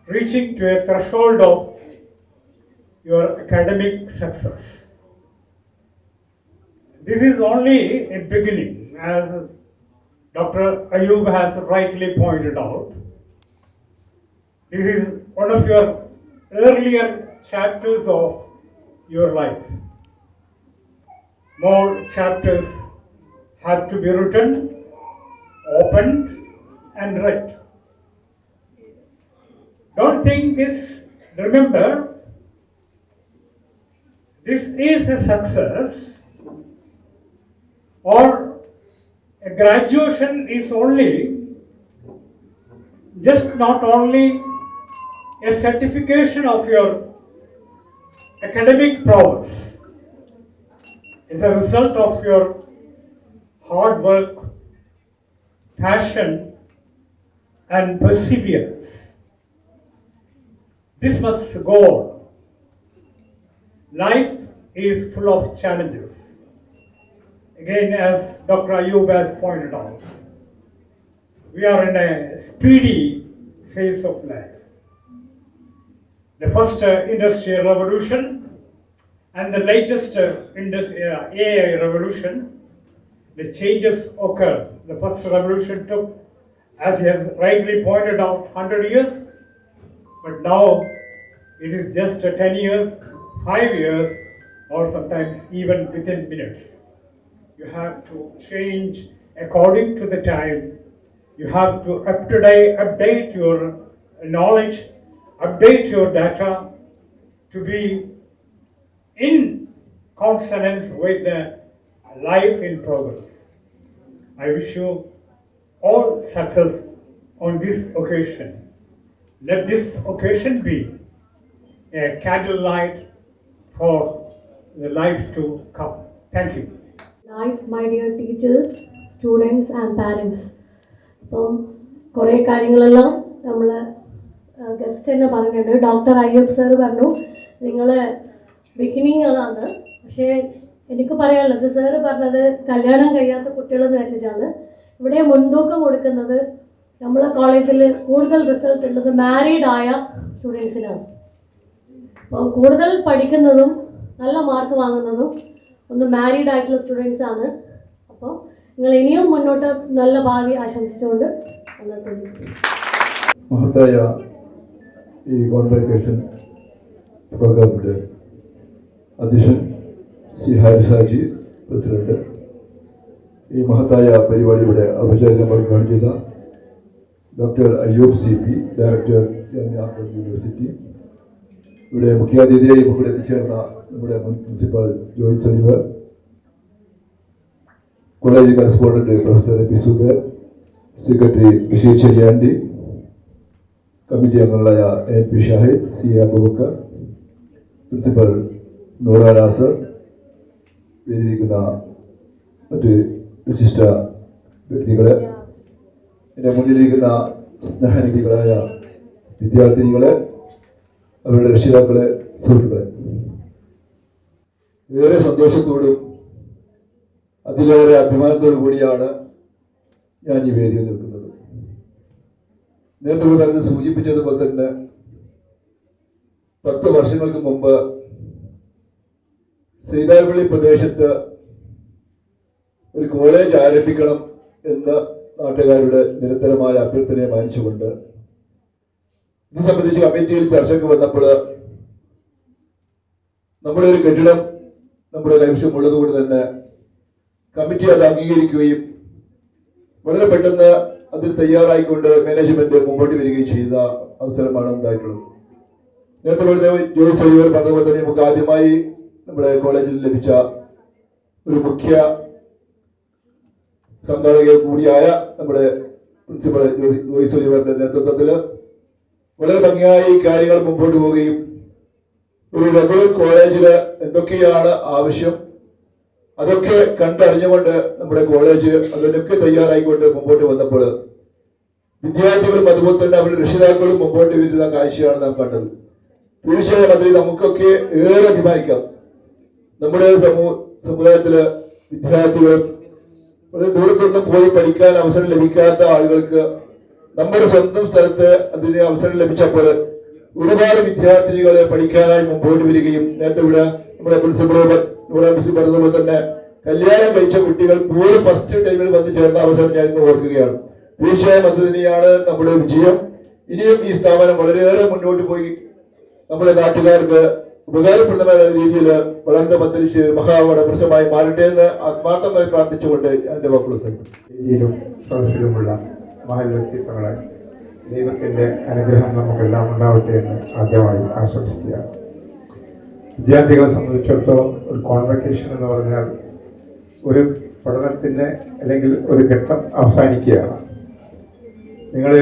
reaching to a threshold of your academic success. This is only a beginning, as Dr. Ayub has rightly pointed out. This is one of your earlier chapters of your life. More chapters have to be written, opened, and read. Don't think this, remember, this is a success, or a graduation is only, just not only a certification of your academic prowess. It's a result of your hard work, passion, and perseverance. This must go on. Life is full of challenges. Again, as Dr. Ayub has pointed out, we are in a speedy phase of life. The first industrial revolution and the latest AI revolution, the changes occur. The first revolution took, as he has rightly pointed out, 100 years, but now it is just 10 years, 5 years, or sometimes even within minutes. You have to change according to the time. You have to update your knowledge, update your data to be in consonance with the life in progress. I wish you all success on this occasion. Let this occasion be a candlelight for the life to come. Thank you. Nice, my dear teachers, students and parents. അപ്പം കുറേ കാര്യങ്ങളെല്ലാം നമ്മൾ ഗസ്റ്റ് തന്നെ പറഞ്ഞിട്ടുണ്ട്. ഡോക്ടർ അയ്യബ് സാർ പറഞ്ഞു നിങ്ങൾ ബിഗിനിങ് അതാണ്, പക്ഷേ എനിക്ക് പറയാനുള്ളത് സാറ് പറഞ്ഞത് കല്യാണം കഴിയാത്ത കുട്ടികളെന്ന് വെച്ചിട്ടാണ്. ഇവിടെ മുൻതൂക്കം കൊടുക്കുന്നത് നമ്മളെ കോളേജിൽ കൂടുതൽ റിസൾട്ട് ഉള്ളത് മാരീഡ് ആയ സ്റ്റുഡൻസിനാണ്. അപ്പോൾ കൂടുതൽ പഠിക്കുന്നതും നല്ല മാർക്ക് വാങ്ങുന്നതും ഒന്ന് മാരീഡ് ആയിട്ടുള്ള സ്റ്റുഡൻസ് ആണ്. അപ്പോൾ നിങ്ങൾ ഇനിയും മുന്നോട്ട് നല്ല ഭാവി ആശംസിച്ചുകൊണ്ട് മഹത്തായ ഈ കോൺവെക്കേഷൻ പ്രോഗ്രാമിൻ്റെ അധ്യക്ഷൻ ശ്രീ ഹാരിസാജി പ്രസിഡന്റ്, ഈ മഹത്തായ പരിപാടിയുടെ ഔപചാരികമായി ഉദ്ഘാടനം ചെയ്ത doctor Ayyub C P, director Jamia university, ഇവിടെ മുഖ്യാതിഥിയായി ഇവിടെ എത്തിച്ചേർന്ന നമ്മുടെ മുൻ principal Joyce Oliver, college correspondent professor P Zuber, secretary Basheer Cheriyandi, committee അംഗങ്ങളായ N P Shahid, C Aboobacker, principal Noora Nasar, വേദിയിരിക്കുന്ന മറ്റ് വിശിഷ്ട വ്യക്തികളെ, എൻ്റെ മുന്നിലിരിക്കുന്ന സ്നേഹനിധികളായ വിദ്യാർത്ഥിനികളെ, അവരുടെ രക്ഷിതാക്കളെ, സുഹൃത്തുക്കളെ, ഏറെ സന്തോഷത്തോടും അതിലേറെ അഭിമാനത്തോടു കൂടിയാണ് ഞാൻ ഈ വേദിയിൽ നിൽക്കുന്നത്. നേരത്തെ പറഞ്ഞത് സൂചിപ്പിച്ചതുപോലെ തന്നെ 10 വർഷങ്ങൾക്ക് മുമ്പ് സീതാർപള്ളി പ്രദേശത്ത് ഒരു കോളേജ് ആരംഭിക്കണം എന്ന് നാട്ടുകാരുടെ നിരന്തരമായ അഭ്യർത്ഥനയെ മാനിച്ചുകൊണ്ട് ഇത് സംബന്ധിച്ച് കമ്മിറ്റിയിൽ ചർച്ചയ്ക്ക് വന്നപ്പോൾ നമ്മുടെ ഒരു കെട്ടിടം നമ്മുടെ കൈവശമുള്ളത് കൊണ്ട് തന്നെ കമ്മിറ്റി അത് അംഗീകരിക്കുകയും വളരെ പെട്ടെന്ന് അതിന് തയ്യാറായിക്കൊണ്ട് മാനേജ്മെന്റ് മുമ്പോട്ട് വരികയും ചെയ്ത അവസരമാണ് ഉണ്ടായിട്ടുള്ളത്. നേരത്തെ ജോയ്സ് ഒലിവർ പറഞ്ഞതുപോലെ തന്നെ നമുക്ക് ആദ്യമായി നമ്മുടെ കോളേജിൽ ലഭിച്ച ഒരു മുഖ്യ സംഘാടക കൂടിയായ നമ്മുടെ പ്രിൻസിപ്പൽ ജോയ്സ് ഒലിവറിന്റെ നേതൃത്വത്തിൽ വളരെ ഭംഗിയായി കാര്യങ്ങൾ മുമ്പോട്ട് പോവുകയും ഒരു റെഗുലർ കോളേജിൽ എന്തൊക്കെയാണ് ആവശ്യം അതൊക്കെ കണ്ടറിഞ്ഞുകൊണ്ട് നമ്മുടെ കോളേജ് അതിനൊക്കെ തയ്യാറായിക്കൊണ്ട് മുമ്പോട്ട് വന്നപ്പോൾ വിദ്യാർത്ഥികളും അതുപോലെ തന്നെ അവരുടെ രക്ഷിതാക്കളും മുമ്പോട്ട് വരുന്ന കാഴ്ചയാണ് നാം കണ്ടത്. തീർച്ചയായും അതിൽ നമുക്കൊക്കെ ഏറെ അഭിമാനിക്കാം. നമ്മുടെ സമുദായത്തില് വിദ്യാർത്ഥികളും വളരെ ദൂരത്തൊന്നും പോയി പഠിക്കാൻ അവസരം ലഭിക്കാത്ത ആളുകൾക്ക് നമ്മുടെ സ്വന്തം സ്ഥലത്ത് അതിന് അവസരം ലഭിച്ചപ്പോൾ ഒരുപാട് വിദ്യാർത്ഥിനികളെ പഠിക്കാനായി മുമ്പോട്ട് വരികയും നേരത്തെ ഇവിടെ നമ്മുടെ പ്രിൻസിപ്പൽ പറഞ്ഞതുപോലെ തന്നെ കല്യാണം കഴിച്ച കുട്ടികൾ പോലും ഫസ്റ്റ് ടൈമിൽ വന്ന് ചേർന്ന അവസരം ഞാൻ ഇന്ന് ഓർക്കുകയാണ്. തീർച്ചയായും അത് തന്നെയാണ് നമ്മുടെ വിജയം. ഇനിയും ഈ സ്ഥാപനം വളരെയേറെ മുന്നോട്ട് പോയി നമ്മുടെ നാട്ടുകാർക്ക് ഉപകാരപ്രദമായ രീതിയിൽ വളർന്ന് പന്തലിച്ച് മഹാവടപ്രസമായി മാറട്ടെ എന്ന് ആത്മാർത്ഥമായി പ്രാർത്ഥിച്ചുകൊണ്ട് എന്റെ വാക്കുകൾ ഇതിലും സദസ്സിലുമുള്ള മഹൽ വ്യക്തിത്വങ്ങളെ ദൈവത്തിന്റെ അനുഗ്രഹം നമുക്കെല്ലാം ഉണ്ടാവട്ടെ എന്ന് ആദ്യമായി ആശംസിക്കുക. വിദ്യാർത്ഥികളെ സംബന്ധിച്ചിടത്തോളം ഒരു കോൺവെക്കേഷൻ എന്ന് പറഞ്ഞാൽ ഒരു പഠനത്തിൻ്റെ അല്ലെങ്കിൽ ഒരു ഘട്ടം അവസാനിക്കുകയാണ്. നിങ്ങൾ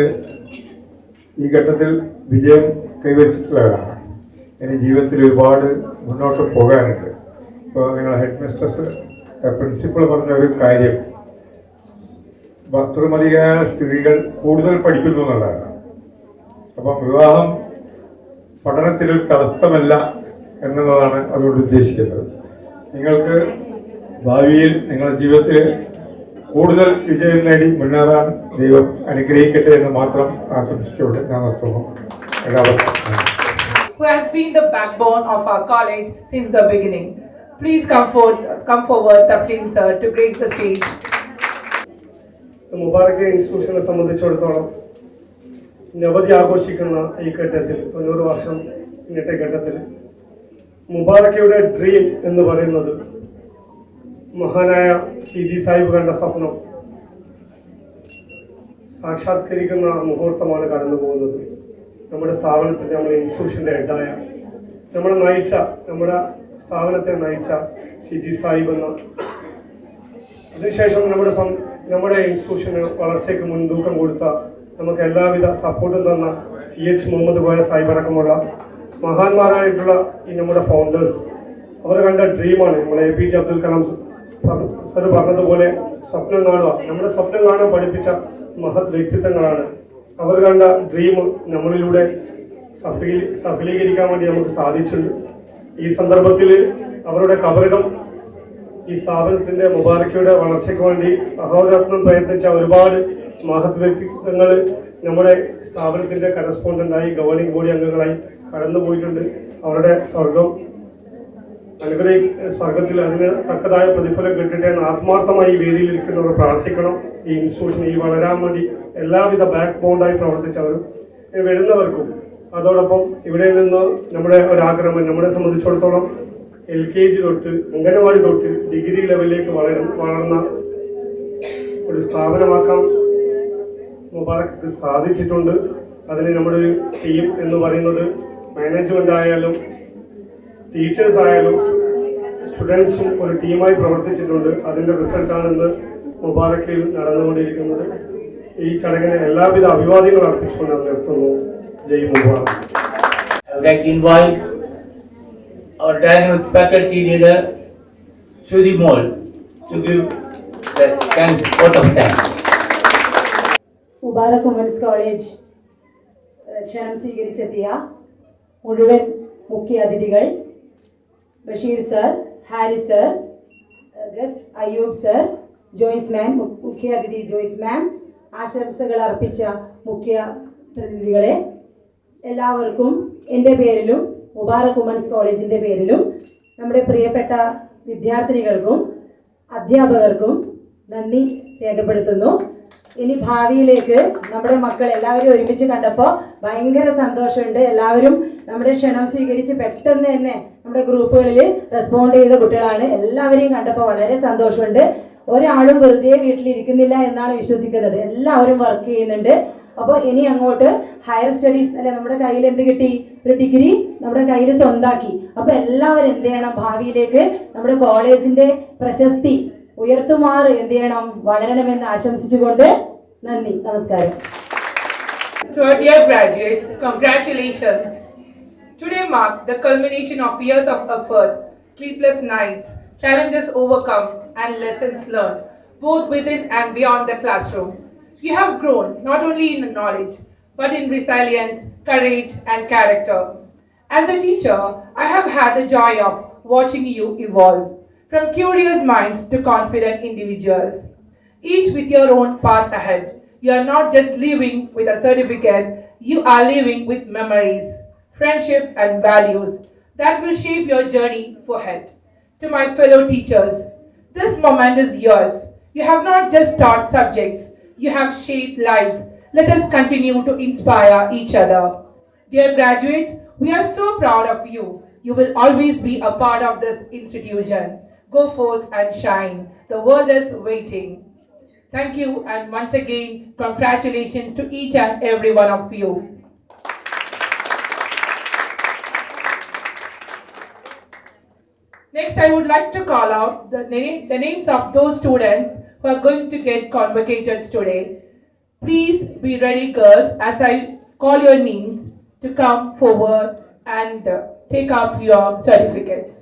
ഈ ഘട്ടത്തിൽ വിജയം കൈവരിച്ചിട്ടുള്ളവരാണ്. ഇനി ജീവിതത്തിൽ ഒരുപാട് മുന്നോട്ട് പോകാനുണ്ട്. ഇപ്പോൾ നിങ്ങളുടെ ഹെഡ് മിസ്ട്രസ് പ്രിൻസിപ്പൾ പറഞ്ഞ ഒരു കാര്യം, ഭർത്തൃമതിയായ സ്ത്രീകൾ കൂടുതൽ പഠിക്കുന്നു എന്നുള്ളതാണ്. അപ്പം വിവാഹം പഠനത്തിലൊരു തടസ്സമല്ല എന്നുള്ളതാണ് അതുകൊണ്ട് ഉദ്ദേശിക്കുന്നത്. നിങ്ങൾക്ക് ഭാവിയിൽ നിങ്ങളുടെ ജീവിതത്തിൽ കൂടുതൽ വിജയം നേടി മുന്നേറാൻ ദൈവം അനുഗ്രഹിക്കട്ടെ എന്ന് മാത്രം ആശംസിച്ചുകൊണ്ട് ഞാൻ നിർത്തുന്നു. എല്ലാവർക്കും who has been the backbone of our college since the beginning. Please come forward, Tafleen sir, to grace the stage. Mubarak ഇൻസ്റ്റിറ്റ്യൂഷനെ സംബന്ധിച്ചിടത്തോളം നവതി ആഘോഷിക്കുന്ന ഈ ഘട്ടത്തിൽ 90 വർഷം ഇന്നത്തെ ഘട്ടത്തിൽ മുബാറക്കയുടെ ഡ്രീം എന്ന് പറയുന്നത് മഹാനായ സിദി സാഹിബ് കണ്ട സ്വപ്നം സാക്ഷാത്കരിക്കുന്ന മുഹൂർത്തമാണ് കടന്നു പോകുന്നത്. നമ്മുടെ സ്ഥാപനത്തിൻ്റെ നമ്മുടെ ഇൻസ്റ്റിറ്റ്യൂഷൻ്റെ ഹെഡായ നമ്മുടെ സ്ഥാപനത്തെ നയിച്ച സിജി സാഹിബ് എന്ന, അതിനുശേഷം നമ്മുടെ ഇൻസ്റ്റിറ്റ്യൂഷന് വളർച്ചയ്ക്ക് മുൻതൂക്കം കൊടുത്ത നമുക്ക് എല്ലാവിധ സപ്പോർട്ടും തന്ന CH മുഹമ്മദ് കോയ സാഹിബ് അടക്കമുള്ള മഹാന്മാരായിട്ടുള്ള ഈ നമ്മുടെ ഫൗണ്ടേഴ്സ്, അവർ കണ്ട ഡ്രീമാണ് നമ്മളെ APJ അബ്ദുൽ കലാം സർ പറഞ്ഞതുപോലെ സ്വപ്നം കാണുക. നമ്മുടെ സ്വപ്നം കാണാൻ പഠിപ്പിച്ച മഹത് വ്യക്തിത്വങ്ങളാണ്. അവർ കണ്ട ഡ്രീം നമ്മളിലൂടെ സഫലീകരിക്കാൻ വേണ്ടി നമുക്ക് സാധിച്ചിട്ടുണ്ട്. ഈ സന്ദർഭത്തിൽ അവരുടെ കബറിടം ഈ സ്ഥാപനത്തിന്റെ മുബാറക്കയുടെ വളർച്ചയ്ക്ക് വേണ്ടി അഹോരാത്രം പ്രയത്നിച്ച ഒരുപാട് മഹത് വ്യക്തിത്വങ്ങൾ നമ്മുടെ സ്ഥാപനത്തിന്റെ കറസ്പോണ്ടന്റായി ഗവേണിംഗ് ബോഡി അംഗങ്ങളായി കടന്നുപോയിട്ടുണ്ട്. അവരുടെ സ്വർഗത്തിൽ അതിന് തക്കതായ പ്രതിഫലം കിട്ടട്ടെ ആത്മാർത്ഥമായി വേദിയിൽ ഇരിക്കുന്നവർ പ്രാർത്ഥിക്കണം. ഈ ഇൻസ്റ്റിറ്റ്യൂഷൻ ഈ വളരാൻ വേണ്ടി എല്ലാവിധ ബാക്ക് ബോണ്ടായി പ്രവർത്തിച്ചവരും വരുന്നവർക്കും, അതോടൊപ്പം ഇവിടെ നിന്ന് നമ്മുടെ ഒരാഗ്രഹം നമ്മളെ സംബന്ധിച്ചിടത്തോളം LKG തൊട്ട് അംഗനവാടി തൊട്ട് ഡിഗ്രി ലെവലിലേക്ക് വളർന്ന ഒരു സ്ഥാപനമാക്കാൻ മുബാറക്ക് സാധിച്ചിട്ടുണ്ട്. അതിന് നമ്മുടെ ഒരു ടീം എന്ന് പറയുന്നത് മാനേജ്മെന്റ് ആയാലും ടീച്ചേഴ്സ് ആയാലും സ്റ്റുഡൻസും ഒരു ടീമായി പ്രവർത്തിച്ചിട്ടുണ്ട്. അതിന്റെ റിസൾട്ടാണ് ഇന്ന് മുബാറക്കിൽ നടന്നുകൊണ്ടിരിക്കുന്നത്. ഈ ചടങ്ങിന് എല്ലാവിധ അഭിവാദ്യങ്ങൾ അർപ്പിച്ചുകൊണ്ട് നിർത്തുന്നു. ജയ് Mubarak. I would like to invite our dynamic faculty leader, Shudi Mol, to give the vote of thanks. Mubarak women's college ക്ഷണം സ്വീകരിച്ചെത്തിയ മുഴുവൻ മുഖ്യ അതിഥികൾ, Basheer sir, Haris sir, guest Ayyub sir, Joyce ma'am, മുഖ്യ അതിഥി ജോയ്സ് മാം, ആശംസകൾ അർപ്പിച്ച മുഖ്യ പ്രതിനിധികളെ, എല്ലാവർക്കും എൻ്റെ പേരിലും മുബാറക് വുമൻസ് കോളേജിൻ്റെ പേരിലും നമ്മുടെ പ്രിയപ്പെട്ട വിദ്യാർത്ഥിനികൾക്കും അധ്യാപകർക്കും നന്ദി രേഖപ്പെടുത്തുന്നു. ഇനി ഭാവിയിലേക്ക് നമ്മുടെ മക്കൾ എല്ലാവരും ഒരുമിച്ച് കണ്ടപ്പോൾ ഭയങ്കര സന്തോഷമുണ്ട്. എല്ലാവരും നമ്മുടെ ക്ഷണം സ്വീകരിച്ച് പെട്ടെന്ന് തന്നെ നമ്മുടെ ഗ്രൂപ്പുകളിൽ റെസ്പോണ്ട് ചെയ്ത കുട്ടികളാണ്. എല്ലാവരെയും കണ്ടപ്പോൾ വളരെ സന്തോഷമുണ്ട്. ഒരാളും വെറുതെ വീട്ടിലിരിക്കുന്നില്ല എന്നാണ് വിശ്വസിക്കുന്നത്. എല്ലാവരും വർക്ക് ചെയ്യുന്നുണ്ട്. അപ്പോൾ ഇനി അങ്ങോട്ട് ഹയർ സ്റ്റഡീസ് അല്ലെ, നമ്മുടെ കയ്യിൽ എന്ത് കിട്ടി? ഒരു ഡിഗ്രി നമ്മുടെ കയ്യിൽ സ്വന്താക്കി. അപ്പോൾ എല്ലാവരും എന്ത് ചെയ്യണം? ഭാവിയിലേക്ക് നമ്മുടെ കോളേജിന്റെ പ്രശസ്തി ഉയർത്തുമാറ് എന്ത് ചെയ്യണം? വളരണമെന്ന് ആശംസിച്ചുകൊണ്ട് നന്ദി, നമസ്കാരം. To our dear graduates, congratulations. Today marks the culmination of years of effort, sleepless nights, challenges overcome, and lessons learned, both within and beyond the classroom. You have grown not only in knowledge, but in resilience, courage, and character. As a teacher, I have had the joy of watching you evolve, from curious minds to confident individuals, each with your own path ahead. You are not just living with a certificate, you are living with memories, friendship, and values that will shape your journey ahead. To my fellow teachers, this moment is yours. You have not just taught subjects, you have shaped lives. Let us continue to inspire each other. Dear graduates, we are so proud of you. You will always be a part of this institution. Go forth and shine. The world is waiting. Thank you, and once again, congratulations to each and every one of you. Next, I would like to call out the names of those students who are going to get convocated today. Please be ready, girls, as I call your names to come forward and take up your certificates.